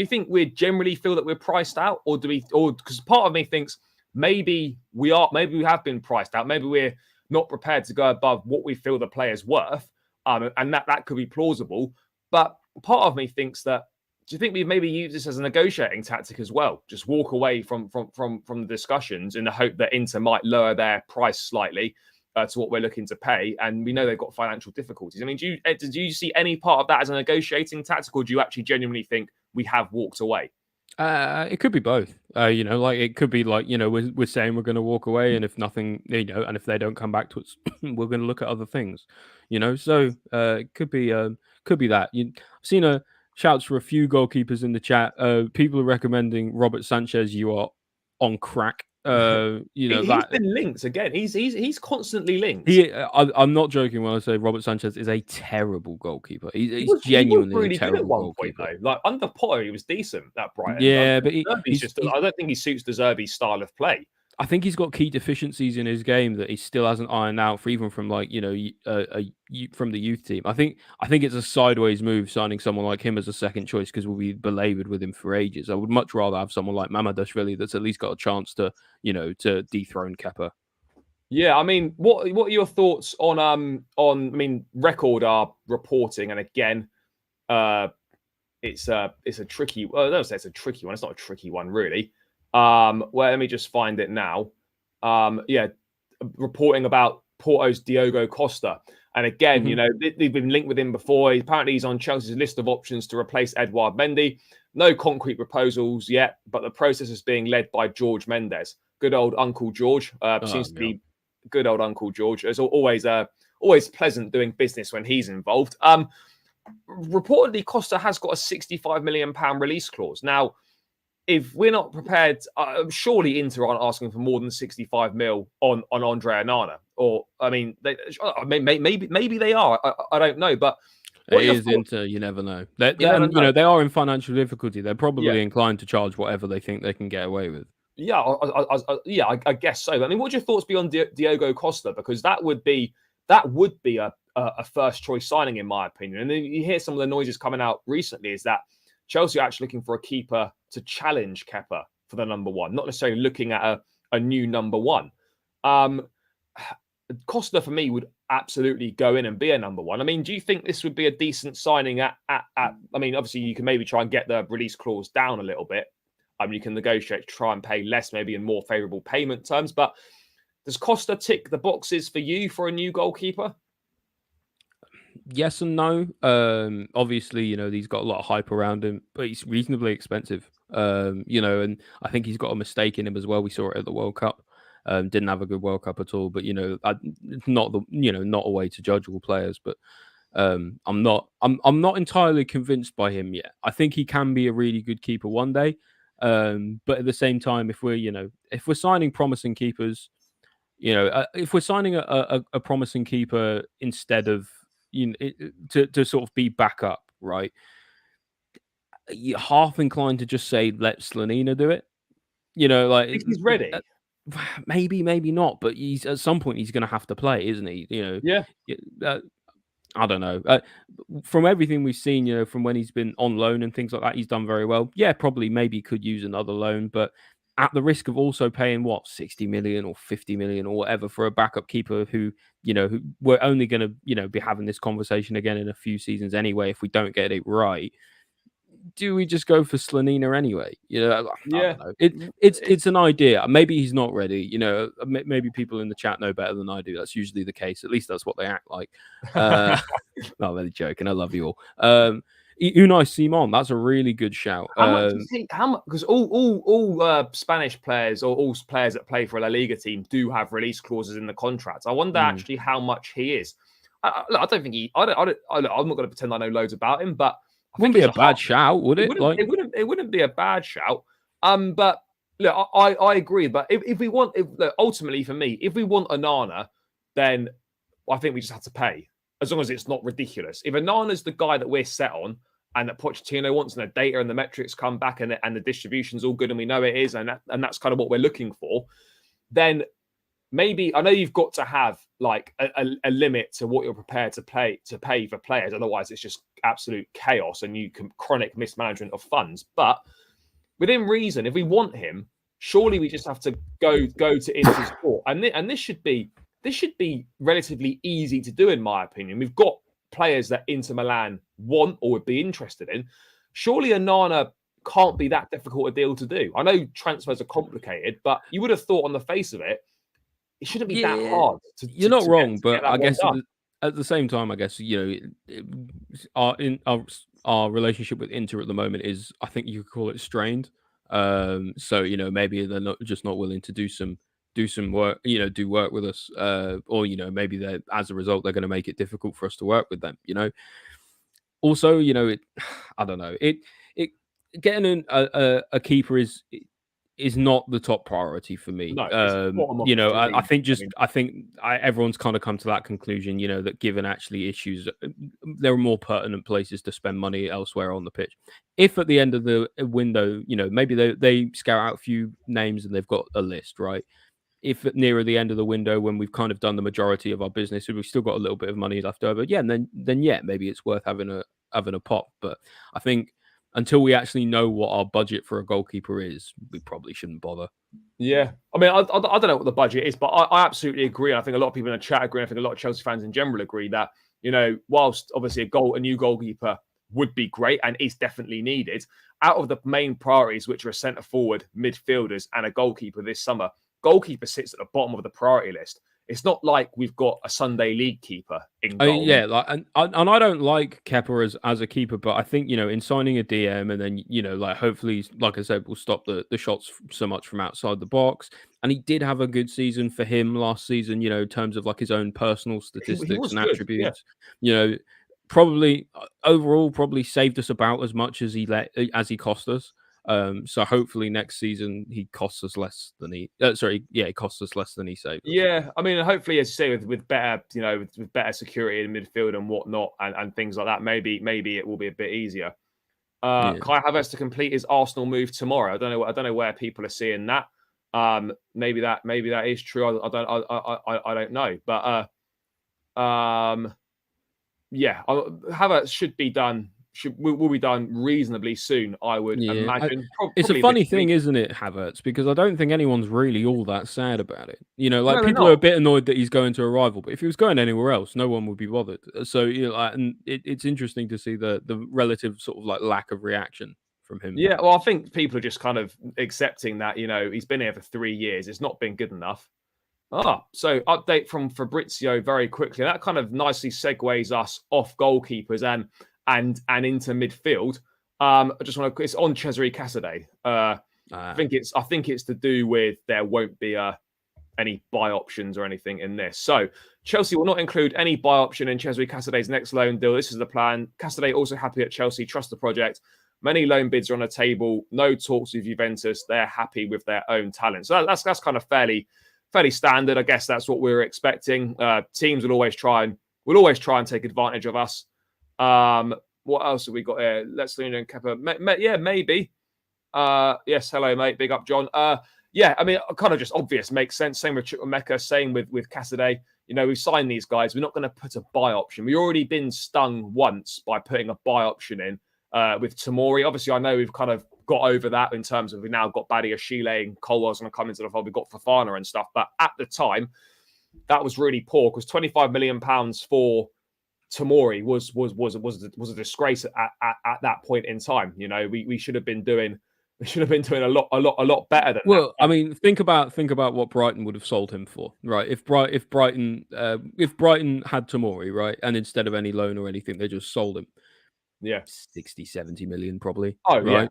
think we generally feel that we're priced out, or because part of me thinks maybe we have been priced out, maybe we're not prepared to go above what we feel the player's worth, and that could be plausible. But part of me thinks that, do you think we maybe use this as a negotiating tactic as well? Just walk away from the discussions in the hope that Inter might lower their price slightly to what we're looking to pay, and we know they've got financial difficulties. I mean, do you see any part of that as a negotiating tactic, or do you actually genuinely think we have walked away? It could be both. Like it could be like, we're saying we're going to walk away, and if nothing, and if they don't come back to us, we're going to look at other things. So it could be that. I've seen shouts for a few goalkeepers in the chat. People are recommending Robert Sanchez. You are on crack. He's been linked again. He's constantly linked. I'm not joking when I say Robert Sanchez is a terrible goalkeeper. He's genuinely really a terrible good at one goalkeeper. point, though. Like under Potter, he was decent at Brighton. Yeah, but I don't think he suits De Zerbi's style of play. I think he's got key deficiencies in his game that he still hasn't ironed out for even from from the youth team. I think it's a sideways move signing someone like him as a second choice because we'll be belabored with him for ages. I would much rather have someone like Mamadashvili that's at least got a chance to dethrone Kepa. Yeah, I mean, what are your thoughts on I mean, Record are reporting, and again, it's a tricky. Well, I don't say it's a tricky one. It's not a tricky one, really. Well, let me just find it now. Reporting about Porto's Diogo Costa. And again, they've been linked with him before. Apparently, he's on Chelsea's list of options to replace Edouard Mendy. No concrete proposals yet, but the process is being led by George Mendes. Good old Uncle George. Seems to be good old Uncle George. It's always pleasant doing business when he's involved. Reportedly, Costa has got a £65 million release clause. Now, if we're not prepared, surely Inter aren't asking for more than 65 mil on Andre Onana. Or, I mean, maybe they are. I don't know. But it is Inter. You never know. They are in financial difficulty. They're probably inclined to charge whatever they think they can get away with. Yeah, I guess so. I mean, what would your thoughts be on Diogo Costa? Because that would be a first choice signing, in my opinion. And then you hear some of the noises coming out recently is that Chelsea are actually looking for a keeper to challenge Kepa for the number one, not necessarily looking at a new number one. Costa, for me, would absolutely go in and be a number one. I mean, do you think this would be a decent signing at I mean, obviously, you can maybe try and get the release clause down a little bit. You can negotiate to try and pay less, maybe in more favourable payment terms. But does Costa tick the boxes for you for a new goalkeeper? Yes and no. Obviously, he's got a lot of hype around him, but he's reasonably expensive. And I think he's got a mistake in him as well. We saw it at the World Cup. Didn't have a good World Cup at all. But not a way to judge all players. But I'm not entirely convinced by him yet. I think he can be a really good keeper one day. But at the same time, if we're signing promising keepers, if we're signing a promising keeper instead of to sort of be backup, right? You're half inclined to just say let Slonina do it. Like he's ready. Maybe not, but he's at some point he's going to have to play, isn't he? Yeah. I don't know. From everything we've seen, from when he's been on loan and things like that, he's done very well. Yeah, probably maybe could use another loan, but at the risk of also paying 60 million or 50 million or whatever for a backup keeper who we're only going to, be having this conversation again in a few seasons anyway if we don't get it right. Do we just go for Slonina anyway? I don't know. It's an idea. Maybe he's not ready. Maybe people in the chat know better than I do. That's usually the case. At least that's what they act like. Not really joking. I love you all. Unai Simon, that's a really good shout. How much do you think? Because all Spanish players or all players that play for a La Liga team do have release clauses in the contract. I wonder actually how much he is. I don't think I'm not going to pretend I know loads about him, but Wouldn't be a bad shout, would it? It wouldn't be a bad shout. But look, I agree. But if we want, look, ultimately for me, if we want Onana, then I think we just have to pay, as long as it's not ridiculous. If Onana's the guy that we're set on, and that Pochettino wants, and the data and the metrics come back, and the distribution's all good, and we know it is, and that's kind of what we're looking for, then maybe, I know you've got to have like a limit to what you're prepared to pay for players. Otherwise, it's just absolute chaos and you can chronic mismanagement of funds. But within reason, if we want him, surely we just have to go to Intersport, and this should be relatively easy to do, in my opinion. We've got players that Inter Milan want or would be interested in. Surely Onana can't be that difficult a deal to do. I know transfers are complicated, but you would have thought on the face of it, it shouldn't be that hard. You're not wrong, but I guess at the same time, I guess, you know, our relationship with Inter at the moment is, I think you could call it strained. So, you know, maybe they're not willing to do some work, you know, do work with us, or, you know, maybe as a result they're going to make it difficult for us to work with them, you know. Also, you know, I don't know, getting a keeper is not the top priority for me. No, you know, I think everyone's kind of come to that conclusion, you know, that given actually issues, there are more pertinent places to spend money elsewhere on the pitch. If at the end of the window, you know, maybe they scout out a few names and they've got a list, right? If nearer the end of the window, when we've kind of done the majority of our business, we've still got a little bit of money left over, yeah, and then yeah, maybe it's worth having a pop. But I think until we actually know what our budget for a goalkeeper is, we probably shouldn't bother. Yeah. I mean, I don't know what the budget is, but I absolutely agree. I think a lot of people in the chat agree. I think a lot of Chelsea fans in general agree that, you know, whilst obviously a new goalkeeper would be great and is definitely needed, out of the main priorities, which are a centre forward, midfielders, and a goalkeeper this summer, goalkeeper sits at the bottom of the priority list. It's not like we've got a Sunday league keeper in goal. Yeah, like, and I don't like Kepa as a keeper, but I think, you know, in signing a DM and then, you know, like, hopefully, like I said, we'll stop the shots so much from outside the box. And he did have a good season for him last season, you know, in terms of like his own personal statistics and attributes. Yeah. You know, probably overall saved us about as much as he cost us. So hopefully next season he costs us less than he costs us less than he saved us. Yeah, I mean, hopefully, as you say, with better, you know, with better security in midfield and whatnot, and things like that, maybe it will be a bit easier. Kai Havertz to complete his Arsenal move tomorrow. I don't know where people are seeing that. Maybe that is true. I don't know, but yeah, Havertz should be done. Will be done reasonably soon, I would imagine. It's a funny thing, isn't it, Havertz? Because I don't think anyone's really all that sad about it. You know, like, people are a bit annoyed that he's going to a rival, but if he was going anywhere else, no one would be bothered. So, you know, and it's interesting to see the relative sort of like lack of reaction from him. Yeah, well, I think people are just kind of accepting that, you know, he's been here for 3 years. It's not been good enough. So update from Fabrizio very quickly. That kind of nicely segues us off goalkeepers and into midfield. I just want to. It's on Cesare Casadei. I think it's to do with there won't be any buy options or anything in this. So Chelsea will not include any buy option in Cesare Casadei's next loan deal. This is the plan. Casadei also happy at Chelsea. Trust the project. Many loan bids are on the table. No talks with Juventus. They're happy with their own talent. So that's kind of fairly standard. I guess that's what we were expecting. Teams will always try and take advantage of us. What else have we got here? Let's lean in Kepa. Yeah, maybe. Yes, hello, mate. Big up, John. Yeah, I mean, kind of just obvious, makes sense. Same with Chukwuemeka, same with Casadei. You know, we've signed these guys. We're not going to put a buy option. We've already been stung once by putting a buy option in with Tomori. Obviously, I know we've kind of got over that in terms of we've now got Badia, Chile, and Colwell's going to come into the fold. We've got Fofana and stuff. But at the time, that was really poor because £25 million for Tomori was a disgrace at that point in time. You know, we should have been doing a lot better than that. Well, I mean, think about what Brighton would have sold him for, right? If Brighton had Tomori, right, and instead of any loan or anything, they just sold him. Yeah, 60, 70 million probably. Oh, right?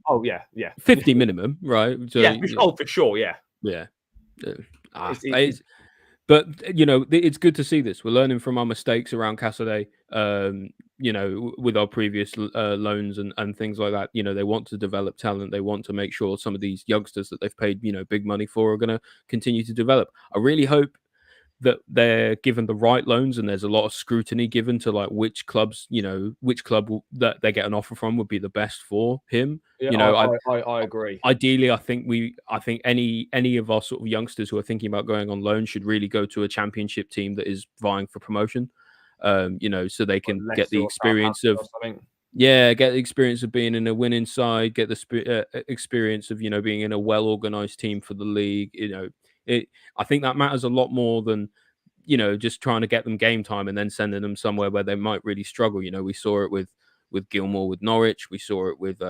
Yeah. 50 minimum, right? So, yeah, for sure, yeah. Yeah. But, you know, it's good to see this. We're learning from our mistakes around Casadei. with our previous loans and things like that. They want to develop talent. They want to make sure some of these youngsters that they've paid, big money for are going to continue to develop. I really hope that they're given the right loans, and there's a lot of scrutiny given to like which club that they get an offer from would be the best for him. Yeah, I agree. Ideally, I think any of our sort of youngsters who are thinking about going on loan should really go to a championship team that is vying for promotion. So they can get the experience of get the experience of being in a winning side, get the experience of being in a well-organized team for the league. I think that matters a lot more than just trying to get them game time and then sending them somewhere where they might really struggle. We saw it with Gilmore with Norwich. We saw it with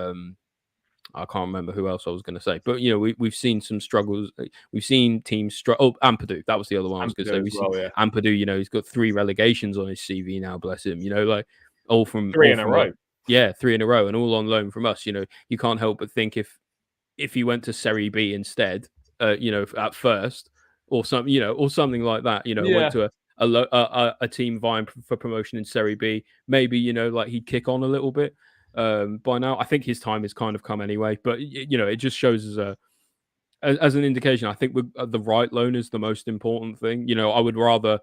I can't remember who else I was going to say, but we've seen some struggles. We've seen teams struggle. Oh, Ampadu, that was the other one I was going to say. We've seen Ampadu. He's got 3 relegations on his CV now. Bless him. Like all from 3 in a row. 3 in a row, and all on loan from us. You can't help but think if he went to Serie B instead, at first, or something, or something like that. Went to a team vying for promotion in Serie B. Maybe like he'd kick on a little bit. By now, I think his time has kind of come anyway. But it just shows as an indication. I think the right loan is the most important thing. I would rather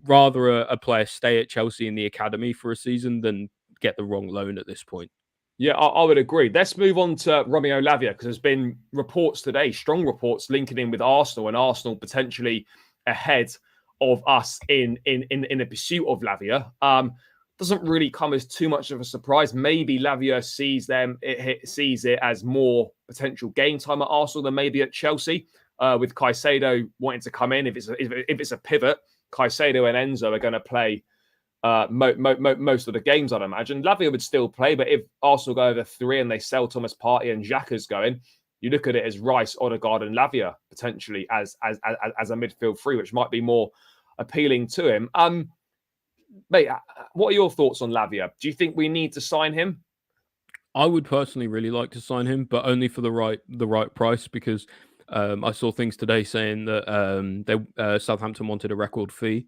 a player stay at Chelsea in the academy for a season than get the wrong loan at this point. Yeah, I would agree. Let's move on to Romeo Lavia, because there's been reports today, strong reports linking in with Arsenal, and Arsenal potentially ahead of us in the pursuit of Lavia. Doesn't really come as too much of a surprise. Maybe Lavia sees it as more potential game time at Arsenal than maybe at Chelsea. With Caicedo wanting to come in, if it's a pivot, Caicedo and Enzo are going to play most of the games, I'd imagine. Lavia would still play, but if Arsenal go over 3 and they sell Thomas Partey and Xhaka's going, you look at it as Rice, Odegaard, and Lavia potentially as a midfield 3, which might be more appealing to him. Mate, what are your thoughts on Lavia? Do you think we need to sign him? I would personally really like to sign him, but only for the right price, because I saw things today saying that Southampton wanted a record fee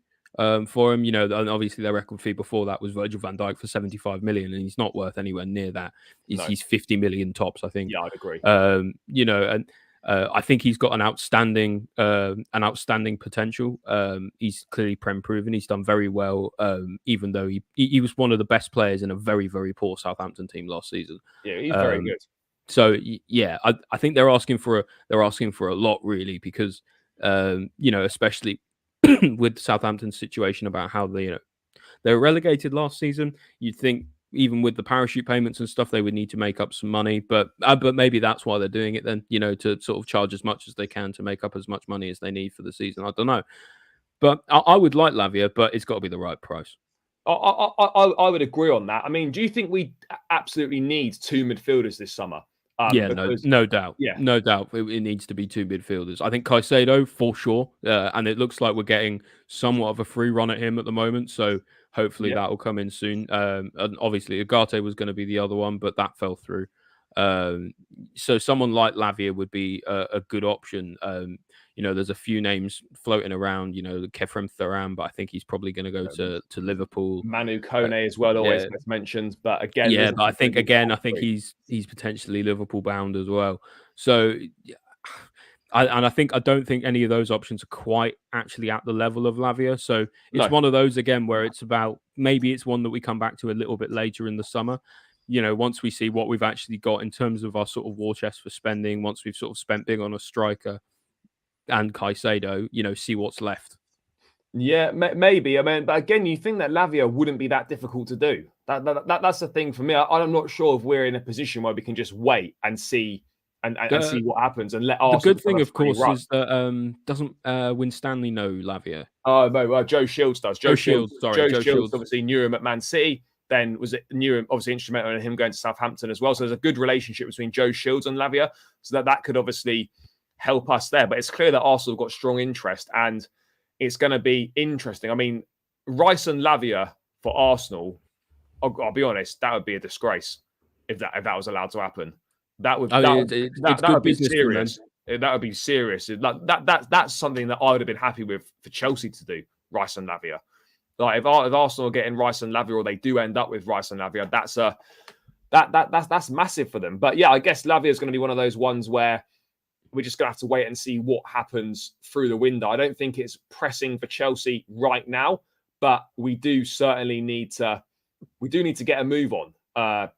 for him. And obviously their record fee before that was Virgil van Dijk for 75 million, and he's not worth anywhere near that. He's 50 million tops, I think. Yeah, I'd agree. And I think he's got an outstanding potential. He's clearly Prem proven. He's done very well, even though he was one of the best players in a very, very poor Southampton team last season. Yeah, he's very good. So yeah, I think they're asking for a lot, really, because especially with Southampton's situation about how they were relegated last season. You'd think even with the parachute payments and stuff, they would need to make up some money, but maybe that's why they're doing it then, to sort of charge as much as they can to make up as much money as they need for the season. I don't know, but I would like Lavia, but it's got to be the right price. I would agree on that. I mean, do you think we absolutely need 2 midfielders this summer? No doubt. Yeah, no doubt. It needs to be 2 midfielders. I think Caicedo for sure, and it looks like we're getting somewhat of a free run at him at the moment. So hopefully that will come in soon. And obviously, Ugarte was going to be the other one, but that fell through. So someone like Lavia would be a good option. There's a few names floating around. Kefrem Thuram, but I think he's probably going to go to Liverpool. Manu Kone as well, always gets mentioned. But again, but I think he's potentially Liverpool bound as well. So. I don't think any of those options are quite actually at the level of Lavia. So it's one of those again where it's about, maybe it's one that we come back to a little bit later in the summer. Once we see what we've actually got in terms of our sort of war chest for spending, once we've sort of spent big on a striker and Caicedo, see what's left. Yeah, maybe. I mean, but again, you think that Lavia wouldn't be that difficult to do. That's the thing for me. I'm not sure if we're in a position where we can just wait and see. And see what happens and let Arsenal. The good thing, of course, is that doesn't Winstanley know Lavia? Oh no, Joe Shields does. Joe Shields obviously knew him at Man City. Then knew him, obviously instrumental in him going to Southampton as well. So there's a good relationship between Joe Shields and Lavia, so that could obviously help us there. But it's clear that Arsenal have got strong interest, and it's going to be interesting. I mean, Rice and Lavia for Arsenal, I'll be honest, that would be a disgrace if that was allowed to happen. That would be serious. That would be serious. That's something that I would have been happy with for Chelsea to do, Rice and Lavia. Like if Arsenal are getting Rice and Lavia, or they do end up with Rice and Lavia, that's massive for them. But yeah, I guess Lavia is going to be one of those ones where we're just going to have to wait and see what happens through the window. I don't think it's pressing for Chelsea right now, but we do certainly need to get a move on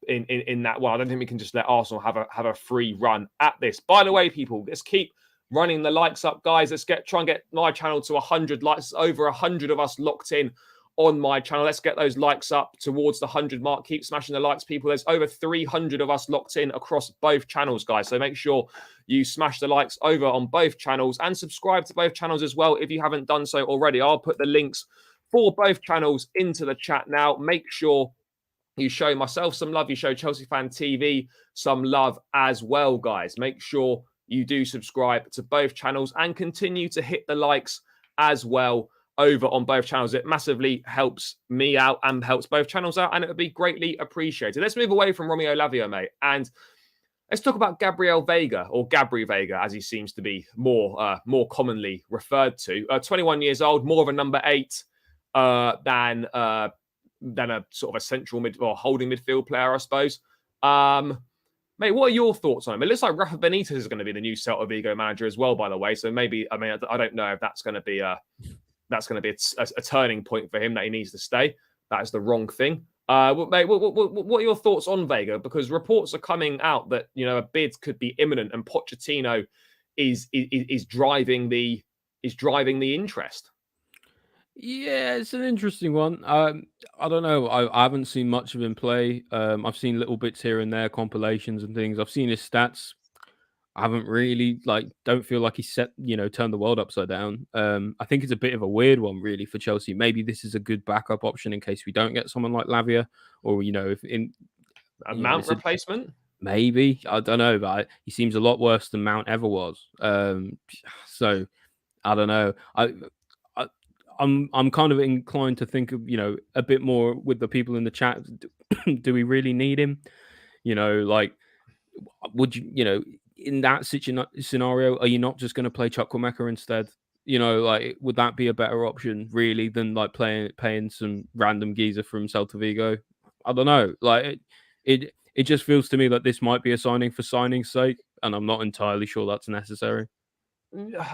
in that one. I don't think we can just let Arsenal have a free run at this. By the way, people, let's keep running the likes up, guys. Let's try and get my channel to 100 likes. Over 100 of us locked in on my channel. Let's get those likes up towards the 100 mark. Keep smashing the likes, people. There's over 300 of us locked in across both channels, guys. So make sure you smash the likes over on both channels and subscribe to both channels as well if you haven't done so already. I'll put the links for both channels into the chat now. Make sure you show myself some love. You show Chelsea Fan TV some love as well, guys. Make sure you do subscribe to both channels and continue to hit the likes as well over on both channels. It massively helps me out and helps both channels out, and it would be greatly appreciated. Let's move away from Romeo Lavia, mate, and let's talk about Gabriel Veiga, or Gabri Veiga, as he seems to be more commonly referred to. 21 years old, more of a number 8 than a sort of a central mid or holding midfield player, I suppose. Mate, what are your thoughts on him? It looks like Rafa Benitez is going to be the new Celta Vigo manager as well, by the way. So maybe, I mean, I don't know if that's going to be a turning point for him, that he needs to stay. That is the wrong thing. Mate, what are your thoughts on Veiga? Because reports are coming out that, you know, a bid could be imminent, and Pochettino is driving the interest. Yeah, it's an interesting one. I don't know. I haven't seen much of him play. I've seen little bits here and there, compilations and things. I've seen his stats. I haven't really don't feel like he turned the world upside down. I think it's a bit of a weird one, really, for Chelsea. Maybe this is a good backup option in case we don't get someone like Lavia, or if in a Mount replacement. Maybe, I don't know, but he seems a lot worse than Mount ever was. So I don't know. I'm kind of inclined to think of a bit more with the people in the chat. Do we really need him? Would you in that scenario, are you not just going to play Chukwuemeka instead? Would that be a better option really than paying some random geezer from Celta Vigo? I don't know. It just feels to me like this might be a signing for signing's sake, and I'm not entirely sure that's necessary.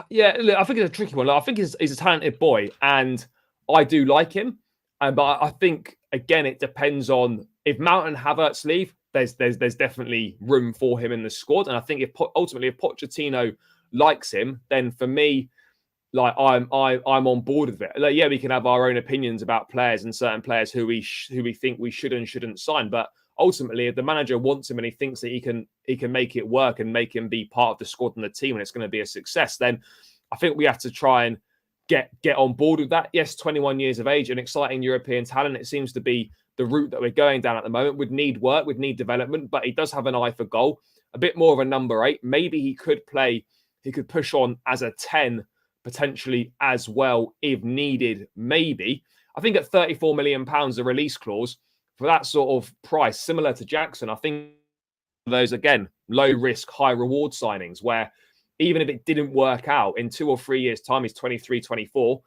Yeah, look, I think it's a tricky one. I think he's a talented boy, and I do like him. But I think again, it depends on if Mount and Havertz leave. There's definitely room for him in the squad, and I think if Pochettino likes him, then for me, I'm on board with it. Yeah, we can have our own opinions about players and certain players who we think we should and shouldn't sign, but ultimately, if the manager wants him and he thinks that he can make it work and make him be part of the squad and the team, and it's going to be a success, then I think we have to try and get on board with that. Yes, 21 years of age, an exciting European talent. It seems to be the route that we're going down at the moment. Would need work, would need development, but he does have an eye for goal. A bit more of a number 8. Maybe he could push on as a 10 potentially as well if needed. Maybe. I think at £34 million, the release clause for that sort of price, similar to Jackson, I think those, again, low risk, high reward signings where even if it didn't work out in 2 or 3 years' time, he's 23, 24,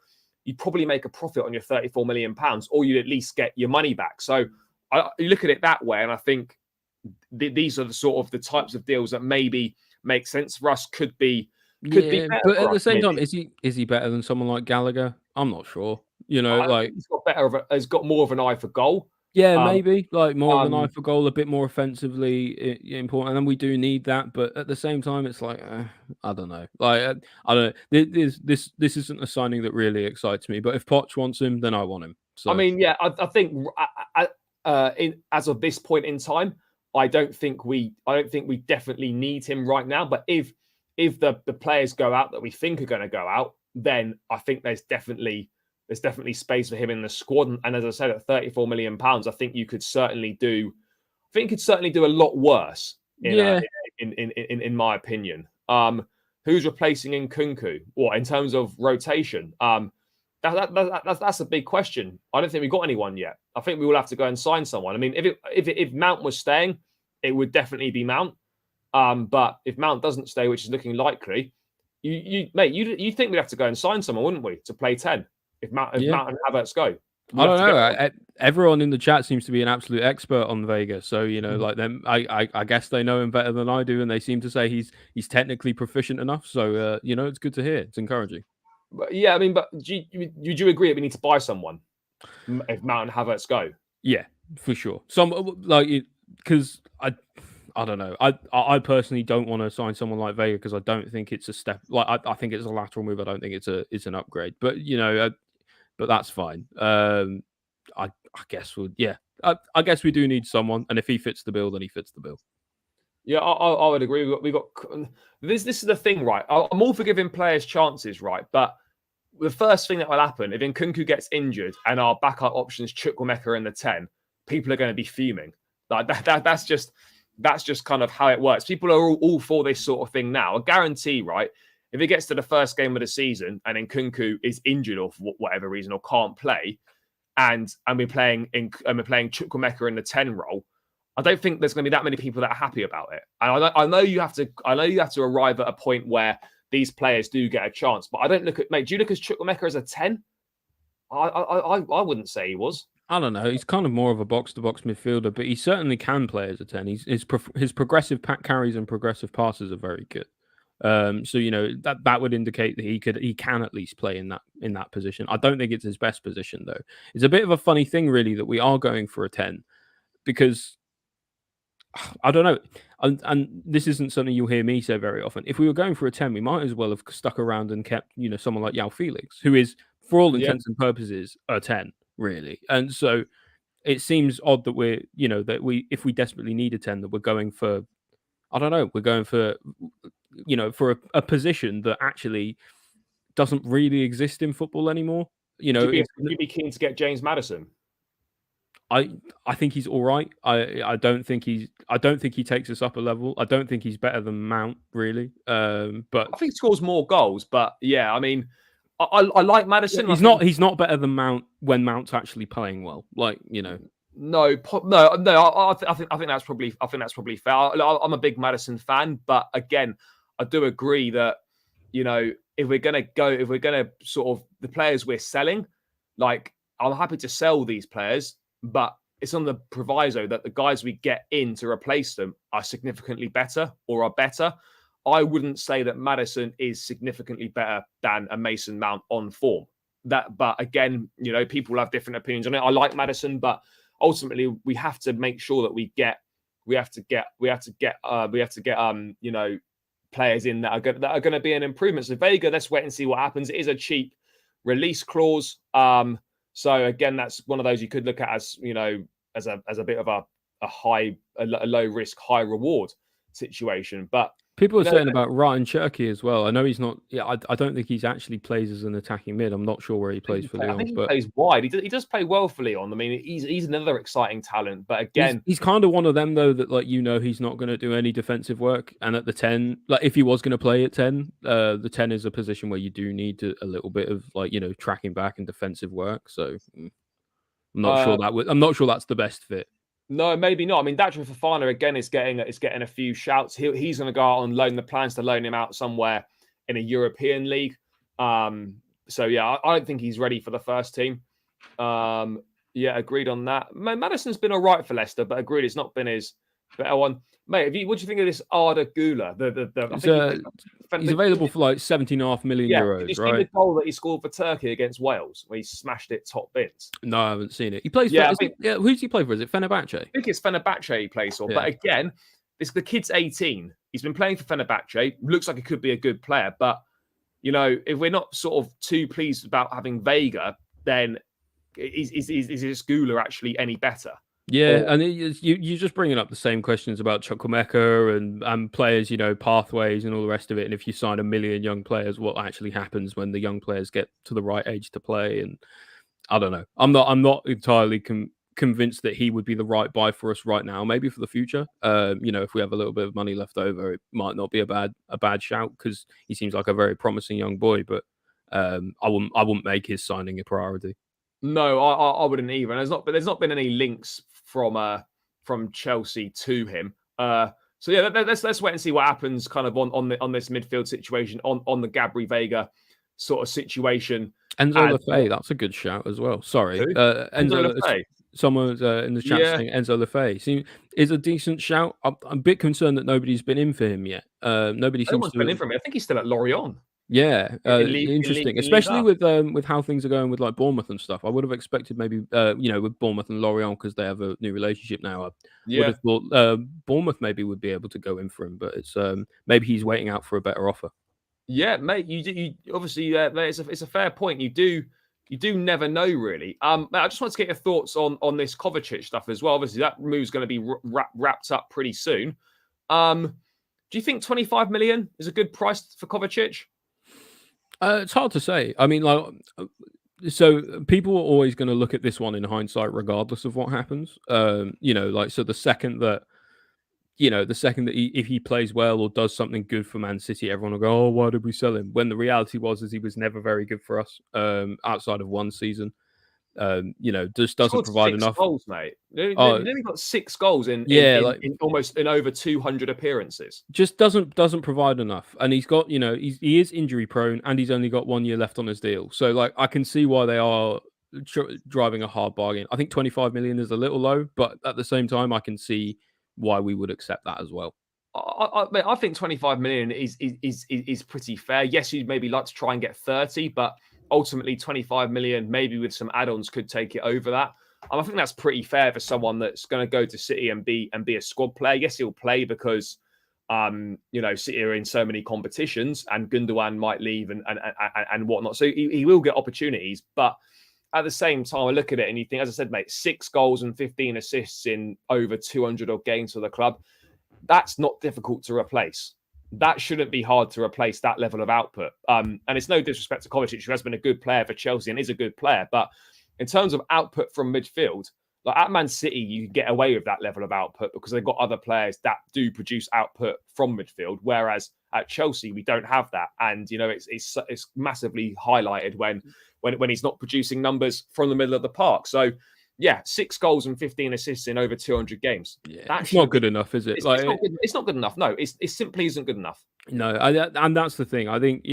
you'd probably make a profit on your £34 million, or you'd at least get your money back. So you look at it that way, and I think these are the types of deals that maybe make sense for us. Could be better, but at the same time, is he better than someone like Gallagher? I'm not sure. He's got more of an eye for goal. Yeah, maybe more of an eye for goal, a bit more offensively important, and then we do need that. But at the same time, it's I don't know. I don't know. This isn't a signing that really excites me. But if Poch wants him, then I want him. So I mean, yeah, I think as of this point in time, I don't think we definitely need him right now. But if the players go out that we think are going to go out, then I think there's definitely space for him in the squad. And as I said, at £34 million, I think you could certainly do. I think you could certainly do a lot worse. In my opinion, who's replacing Nkunku? What in terms of rotation? That's a big question. I don't think we've got anyone yet. I think we will have to go and sign someone. I mean, if Mount was staying, it would definitely be Mount. But if Mount doesn't stay, which is looking likely, you think we'd have to go and sign someone, wouldn't we, to play 10? If Mount and Havertz go. I don't know. Everyone in the chat seems to be an absolute expert on Vega. So, like them, I guess they know him better than I do, and they seem to say he's technically proficient enough. So, it's good to hear. It's encouraging. But yeah, I mean, but do you agree that we need to buy someone if Mount and Havertz go? Yeah, for sure. Because I don't know. I personally don't want to sign someone like Vega because I don't think it's a step. Like I think it's a lateral move. I don't think it's an upgrade. But but that's fine. I guess I guess we do need someone, and if he fits the bill, then he fits the bill. Yeah, I would agree. We got this. This is the thing, right? I'm all for giving players chances, right? But the first thing that will happen if Nkunku gets injured and our backup options Chukwuemeka in the 10, people are going to be fuming. Like that's just kind of how it works. People are all for this sort of thing now. I guarantee, right? If it gets to the first game of the season and Nkunku is injured or for whatever reason or can't play, and we're playing Chukwuemeka in the 10 role, I don't think there's going to be that many people that are happy about it. And I know you have to arrive at a point where these players do get a chance, but I don't look at do you look at Chukwuemeka as a 10? I wouldn't say he was. I don't know. He's kind of more of a box-to-box midfielder, but he certainly can play as a 10. His progressive carries and progressive passes are very good. So that would indicate that he can at least play in that position. I don't think it's his best position though. It's a bit of a funny thing, really, that we are going for a 10 because I don't know, and this isn't something you'll hear me say very often. If we were going for a 10, we might as well have stuck around and kept someone like Yao Felix, who is for all intents and purposes a 10 really. And so it seems odd that if we desperately need a 10, that we're going for. I don't know. We're going for, for a position that actually doesn't really exist in football anymore. Would you be keen to get James Maddison? I think he's all right. I don't think he takes us up a level. I don't think he's better than Mount really. But I think he scores more goals. But yeah, I mean, I like Maddison. He's not better than Mount when Mount's actually playing well. No. I think that's probably fair. I'm a big Maddison fan, but again, I do agree that if we're gonna sort of the players we're selling, like I'm happy to sell these players, but it's on the proviso that the guys we get in to replace them are significantly better or are better. I wouldn't say that Maddison is significantly better than a Mason Mount on form. But again, people have different opinions on it. I like Maddison, but ultimately we have to make sure that we have to get players in that are going to be an improvement. So Vega, let's wait and see what happens. It is a cheap release clause. So again, that's one of those you could look at as as a bit of a low risk, high reward situation. But people are saying about Ryan Cherky as well. I know he's not. Yeah, I don't think he's actually plays as an attacking mid. I'm not sure where he plays for Lyon. I think he plays wide. He does play well for Lyon. I mean, he's another exciting talent. But again, he's kind of one of them though that he's not going to do any defensive work. And at the 10, if he was going to play at 10, the 10 is a position where you do need a little bit of tracking back and defensive work. So I'm not sure that's the best fit. No, maybe not. I mean, Datro Fofana again is getting a few shouts. He's going to go out on loan. The plans to loan him out somewhere in a European league. So yeah, I don't think he's ready for the first team. Yeah, agreed on that. Maddison's been all right for Leicester, but agreed it's not been his better one. Mate, what do you think of this Arda Güler? He's available for €17.5 million. Did you see the goal that he scored for Turkey against Wales, where he smashed it top bins? No, I haven't seen it. He plays. Who's he play for? Is it Fenerbahce? I think it's Fenerbahce he plays for. Yeah. But again, the kid's 18. He's been playing for Fenerbahce. Looks like he could be a good player. But if we're not sort of too pleased about having Vega, then is Güler actually any better? Yeah, and you're just bringing up the same questions about Chukwuemeka and players, pathways and all the rest of it. And if you sign 1 million young players, what actually happens when the young players get to the right age to play? And I don't know. I'm not entirely convinced that he would be the right buy for us right now. Maybe for the future, if we have a little bit of money left over, it might not be a bad shout because he seems like a very promising young boy. But I wouldn't make his signing a priority. No, I wouldn't either. And there's not been any links from Chelsea to him. So yeah, let's wait and see what happens kind of on this midfield situation, on the Gabri Veiga sort of situation. Enzo Lefebvre, that's a good shout as well. Sorry, Who? Enzo Lefebvre. Someone's in the chat Yeah, saying Enzo Lefebvre is a decent shout. I'm a bit concerned that nobody's been in for him yet. Nobody no seems one's been to. in for me. I think he's still at Lorient Yeah, interesting, in League especially Up. with how things are going with like Bournemouth and stuff. I would have expected maybe with Bournemouth and Lorient because they have a new relationship now. I would Yeah. have thought Bournemouth maybe would be able to go in for him, but it's maybe he's waiting out for a better offer. Yeah, mate. You obviously it's a fair point. You do never know really. Mate, I just want to get your thoughts on this Kovacic stuff as well. Obviously, that move's going to be wrapped up pretty soon. Do you think 25 million is a good price for Kovacic? It's hard to say. I mean, like, so people are always going to look at this one in hindsight, regardless of what happens. So the second that if he plays well or does something good for Man City, everyone will go, "Oh, why did we sell him?" When the reality is he was never very good for us outside of one season. Just doesn't provide enough goals, mate. They only got 6 goals in almost in over 200 appearances. Just doesn't provide enough, and he's got he is injury prone, and he's only got 1 year left on his deal. So like I can see why they are driving a hard bargain. I think 25 million is a little low, but at the same time, I can see why we would accept that as well. I think 25 million is pretty fair. Yes, you'd maybe like to try and get 30, but ultimately 25 million, maybe with some add-ons, could take it over that. I think that's pretty fair for someone that's going to go to City and be a squad player. Yes, he'll play because City are in so many competitions, and Gundogan might leave and whatnot. So he will get opportunities, but at the same time, I look at it and you think, as I said, mate, 6 goals and 15 assists in over 200 odd games for the club. That's not difficult to replace. That shouldn't be hard to replace that level of output. And it's no disrespect to Kovacic, who has been a good player for Chelsea and is a good player. But in terms of output from midfield, like at Man City, you can get away with that level of output because they've got other players that do produce output from midfield. Whereas at Chelsea, we don't have that. And, it's massively highlighted when he's not producing numbers from the middle of the park. So, yeah, 6 goals and 15 assists in over 200 games. Yeah, that's not good enough, is it? It's not good enough. No, it simply isn't good enough. No, and that's the thing. I think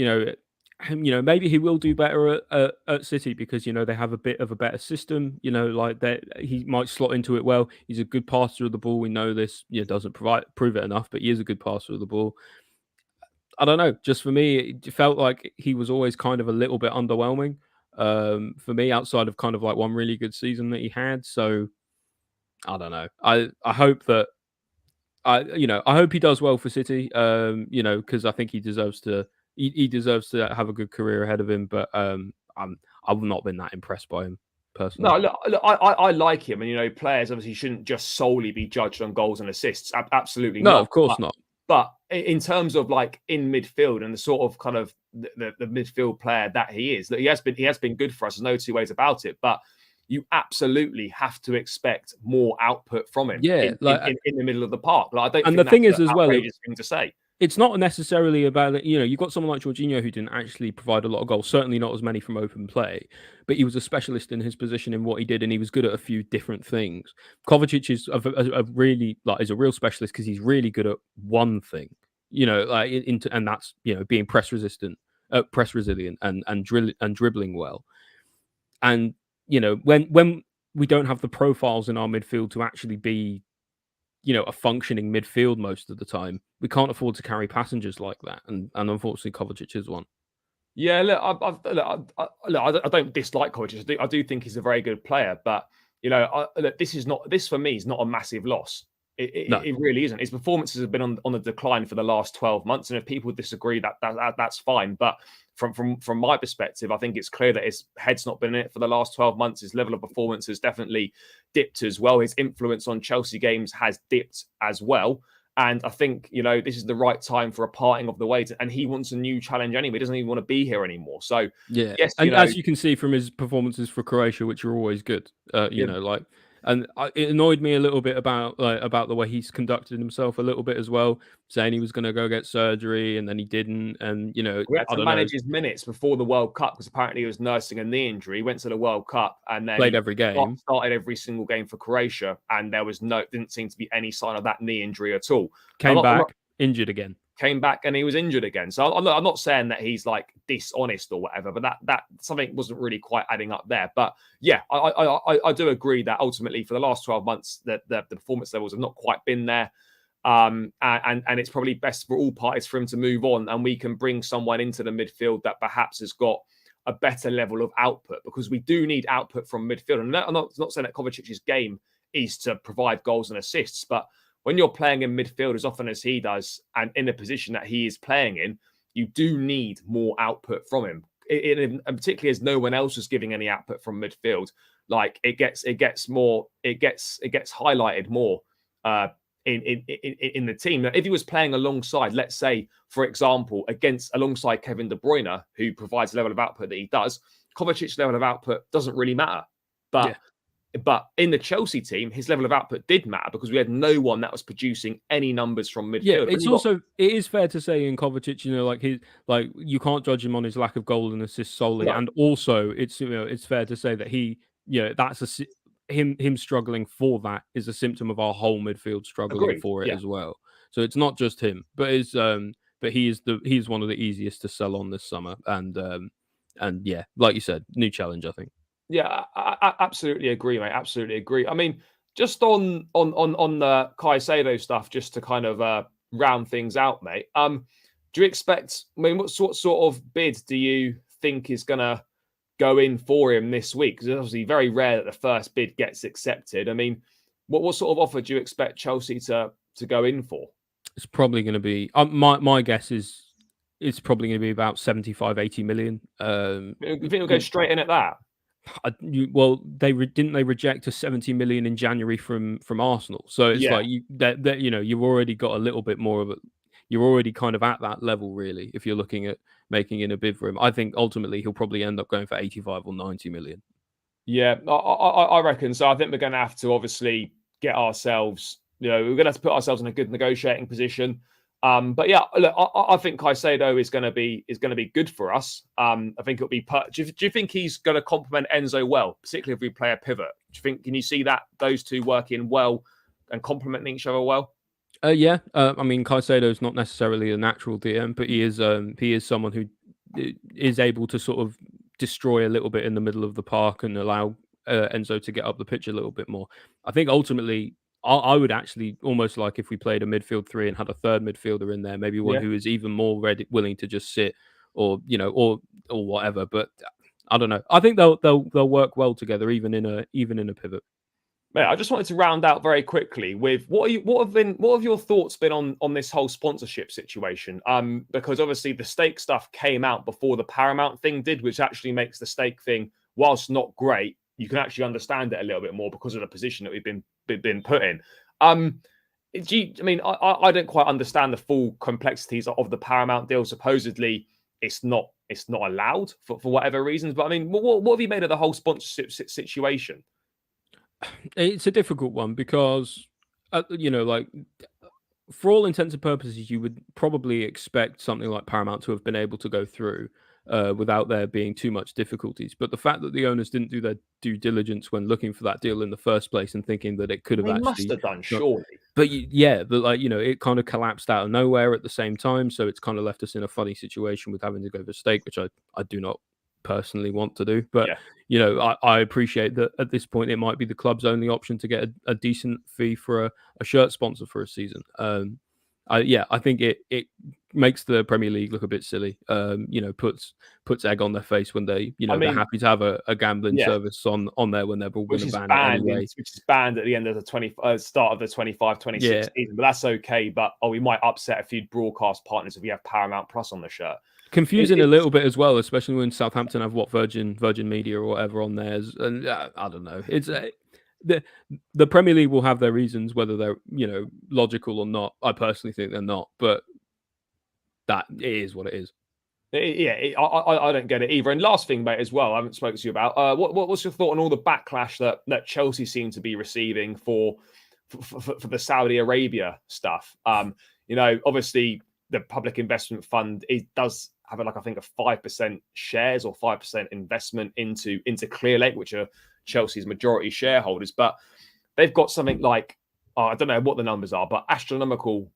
maybe he will do better at City because they have a bit of a better system. Like that he might slot into it well. He's a good passer of the ball. We know this. Doesn't prove it enough, but he is a good passer of the ball. I don't know. Just for me, it felt like he was always kind of a little bit underwhelming. For me, outside of kind of like one really good season that he had. So I don't know. I hope that I hope he does well for City. Because I think he deserves to. He deserves to have a good career ahead of him. But I've not been that impressed by him personally. No, look, I like him, and players obviously shouldn't just solely be judged on goals and assists. Absolutely not. No, of course not. But in terms of like in midfield and the sort of kind of the midfield player that he is, that he has been good for us. There's no two ways about it. But you absolutely have to expect more output from him. Yeah, in the middle of the park. Like, I don't. And think the thing is, an as well, outrageous thing to say. It's not necessarily about you've got someone like Jorginho who didn't actually provide a lot of goals. Certainly not as many from open play, but he was a specialist in his position in what he did, and he was good at a few different things. Kovacic is is a real specialist because he's really good at one thing. And that's being press resilient, and dribbling well. And when we don't have the profiles in our midfield to actually be a functioning midfield most of the time, we can't afford to carry passengers like that, and unfortunately Kovacic is one. Yeah, look, I don't dislike Kovacic. I do think he's a very good player, but this for me is not a massive loss. It really isn't. His performances have been on the decline for the last 12 months, and if people disagree, that's fine. But from my perspective, I think it's clear that his head's not been in it for the last 12 months. His level of performance has definitely dipped as well. His influence on Chelsea games has dipped as well. And I think, this is the right time for a parting of the ways. And he wants a new challenge anyway. He doesn't even want to be here anymore. So, yeah. Yes, and as you can see from his performances for Croatia, which are always good, and it annoyed me a little bit about the way he's conducted himself a little bit as well, saying he was going to go get surgery and then he didn't. And, we had to manage his minutes before the World Cup because apparently he was nursing a knee injury. He went to the World Cup and then played every game, started every single game for Croatia. And there was didn't seem to be any sign of that knee injury at all. Came back injured again. came back and he was injured again. So I'm not saying that he's like dishonest or whatever, but that something wasn't really quite adding up there. But yeah, I do agree that ultimately for the last 12 months that the performance levels have not quite been there. And it's probably best for all parties for him to move on, and we can bring someone into the midfield that perhaps has got a better level of output, because we do need output from midfield. And I'm not saying that Kovacic's game is to provide goals and assists, but when you're playing in midfield as often as he does and in the position that he is playing in, you do need more output from him. And particularly as no one else is giving any output from midfield, like it gets highlighted more in the team. Now, if he was playing alongside, let's say, for example, alongside Kevin De Bruyne, who provides the level of output that he does, Kovacic's level of output doesn't really matter. But in the Chelsea team, his level of output did matter because we had no one that was producing any numbers from midfield. Yeah, it is fair to say in Kovacic, you can't judge him on his lack of goal and assist solely, and also it's fair to say that that's him struggling for that is a symptom of our whole midfield struggling for it as well. So it's not just him, but he's one of the easiest to sell on this summer, and yeah, like you said, new challenge, I think. Yeah, I absolutely agree, mate. Absolutely agree. I mean, just on the Caicedo stuff, just to kind of round things out, mate. Do you expect? I mean, what sort of bid do you think is going to go in for him this week? Because it's obviously very rare that the first bid gets accepted. I mean, what sort of offer do you expect Chelsea to go in for? It's probably going to be my guess is it's probably going to be about 75-80 million. You think it'll go straight in at that? They reject a 70 million in January from Arsenal, so it's like you've already got a little bit more of it. You're already kind of at that level, really, if you're looking at making in a bid for him. I think ultimately he'll probably end up going for 85 or 90 million. Yeah, I reckon so. I think we're going to have to obviously get ourselves, we're going to have to put ourselves in a good negotiating position. But yeah, look, I think Caicedo is going to be good for us. I think it'll be. Do you think he's going to complement Enzo well, particularly if we play a pivot? Can you see that those two working well and complementing each other well? Yeah. I mean, Caicedo is not necessarily a natural DM, but he is someone who is able to sort of destroy a little bit in the middle of the park and allow Enzo to get up the pitch a little bit more. I think ultimately, I would actually almost like if we played a midfield three and had a third midfielder in there, maybe one who is even more willing to just sit or whatever. But I don't know. I think they'll work well together, even in a pivot. Mate, I just wanted to round out very quickly with what have your thoughts been on this whole sponsorship situation? Because obviously the stake stuff came out before the Paramount thing did, which actually makes the stake thing, whilst not great, you can actually understand it a little bit more because of the position that we've been put in. I don't quite understand the full complexities of the Paramount deal. Supposedly, it's not allowed for whatever reasons. But I mean, what have you made of the whole sponsorship situation? It's a difficult one because, for all intents and purposes, you would probably expect something like Paramount to have been able to go through without there being too much difficulties. But the fact that the owners didn't do their due diligence when looking for that deal in the first place and thinking that it could have must have done, surely. But it kind of collapsed out of nowhere at the same time. So it's kind of left us in a funny situation with having to go for stake, which I do not personally want to do. But I appreciate that at this point it might be the club's only option to get a decent fee for a shirt sponsor for a season. I think it makes the Premier League look a bit silly. Puts egg on their face when they they're happy to have a gambling service on there when they're all going to ban it anyway. Which is banned at the end of the start of the 25-26 season, but that's okay. But we might upset a few broadcast partners if we have Paramount Plus on the shirt. Confusing a little bit as well, especially when Southampton have Virgin Media or whatever on theirs, and I don't know. It's the Premier League will have their reasons, whether they're logical or not. I personally think they're not, but that it is what it is. I don't get it either. And last thing, mate, as well, I haven't spoken to you about. What's your thought on all the backlash that Chelsea seem to be receiving for the Saudi Arabia stuff? Obviously the Public Investment Fund does have I think a 5% shares or 5% investment into Clear Lake, which are Chelsea's majority shareholders, but they've got something like I don't know what the numbers are, but astronomical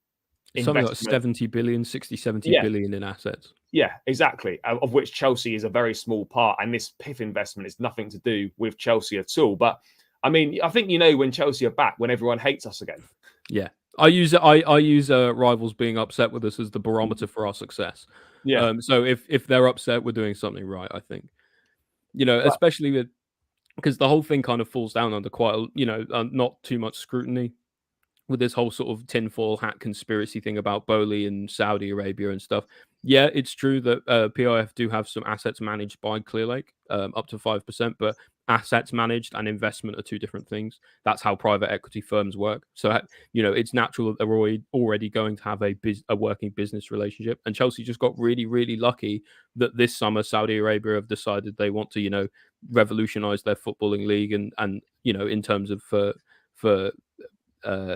something like investment. 70 billion, 60, 70 Yeah. billion in assets. Yeah, exactly. Of which Chelsea is a very small part, and this PIF investment is nothing to do with Chelsea at all. But I mean, I think when Chelsea are back, when everyone hates us again. Yeah, I use rivals being upset with us as the barometer for our success. Yeah, So if they're upset, we're doing something right. I think, but especially with because the whole thing kind of falls down under quite not too much scrutiny with this whole sort of tinfoil hat conspiracy thing about Boli and Saudi Arabia and stuff. Yeah, it's true that PIF do have some assets managed by Clearlake, up to 5%, but assets managed and investment are two different things. That's how private equity firms work. So, it's natural that they're already going to have a working business relationship. And Chelsea just got really, really lucky that this summer Saudi Arabia have decided they want to, revolutionize their footballing league and in terms of for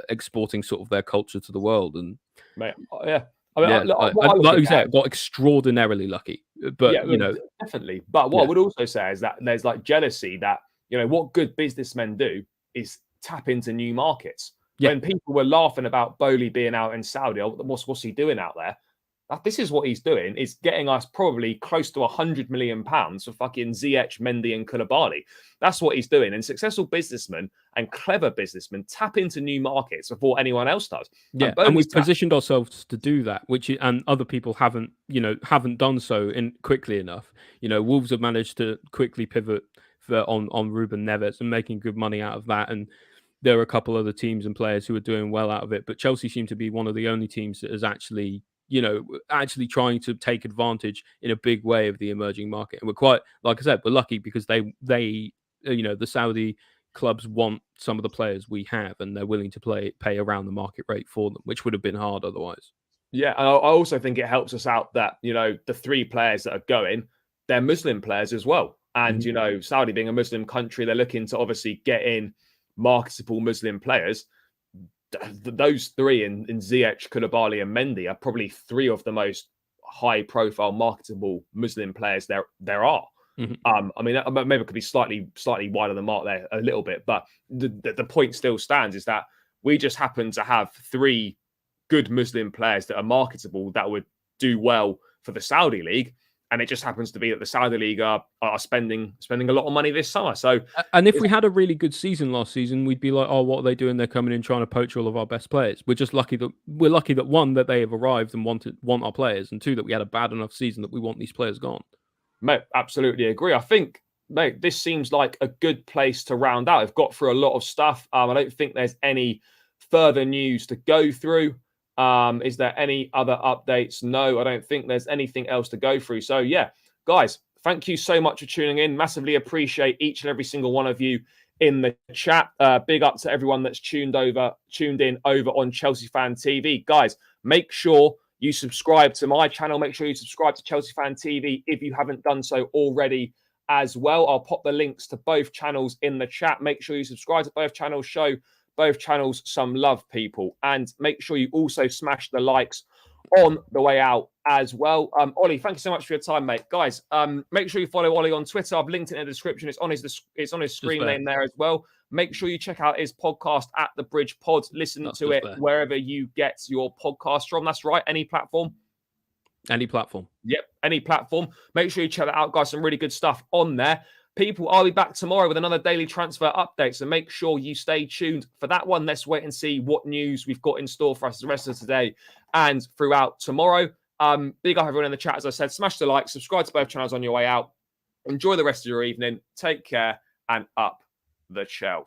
exporting sort of their culture to the world. And mate, yeah. I mean, yeah, like you said, got extraordinarily lucky. But yeah, definitely. But what yeah. I would also say is that there's like jealousy that what good businessmen do is tap into new markets. Yeah. When people were laughing about Bowley being out in Saudi, what's he doing out there? This is what he's doing, is getting us probably close to £100 million for fucking Ziyech, Mendy and Koulibaly. That's what he's doing. And successful businessmen and clever businessmen tap into new markets before anyone else does. Yeah, and we've positioned ourselves to do that, and other people haven't done so quickly enough. Wolves have managed to quickly pivot on Ruben Neves and making good money out of that. And there are a couple other teams and players who are doing well out of it. But Chelsea seem to be one of the only teams that is actually trying to take advantage in a big way of the emerging market. And we're quite, like I said, we're lucky because they the Saudi clubs want some of the players we have, and they're willing to pay around the market rate for them, which would have been hard otherwise. Yeah, and I also think it helps us out that the 3 players that are going, they're Muslim players as well. And Saudi being a Muslim country, they're looking to obviously get in marketable Muslim players. Those 3 in Ziyech, Koulibaly and Mendy are probably 3 of the most high-profile marketable Muslim players there are. Mm-hmm. I mean, maybe it could be slightly wider than mark there a little bit, but the point still stands is that we just happen to have 3 good Muslim players that are marketable that would do well for the Saudi league. And it just happens to be that the Saudi league are spending a lot of money this summer. So, and if we had a really good season last season, we'd be like, oh, what are they doing? They're coming in trying to poach all of our best players. We're just lucky that one, that they have arrived and want our players, and 2, that we had a bad enough season that we want these players gone. Mate, absolutely agree. I think, mate, this seems like a good place to round out. I've got through a lot of stuff. I don't think there's any further news to go through. Is there any other updates? No, I don't think there's anything else to go through. So, yeah, guys, thank you so much for tuning in. Massively appreciate each and every single one of you in the chat. Big up to everyone that's tuned in over on Chelsea Fan TV. Guys, make sure you subscribe to my channel. Make sure you subscribe to Chelsea Fan TV if you haven't done so already as well. I'll pop the links to both channels in the chat. Make sure you subscribe to both channels. Show both channels some love, people. And make sure you also smash the likes on the way out as well. Ollie, thank you so much for your time, mate. Guys, make sure you follow Ollie on Twitter. I've linked it in the description. It's on his screen name there as well. Make sure you check out his podcast at The Bridge Pod. Listen to it wherever you get your podcast from. That's right, any platform. Any platform. Yep, any platform. Make sure you check that out, guys. Some really good stuff on there. People, I'll be back tomorrow with another daily transfer update, so make sure you stay tuned for that one. Let's wait and see what news we've got in store for us the rest of today and throughout tomorrow. Big up everyone in the chat. As I said, smash the like, subscribe to both channels on your way out. Enjoy the rest of your evening. Take care and up the Chelsea.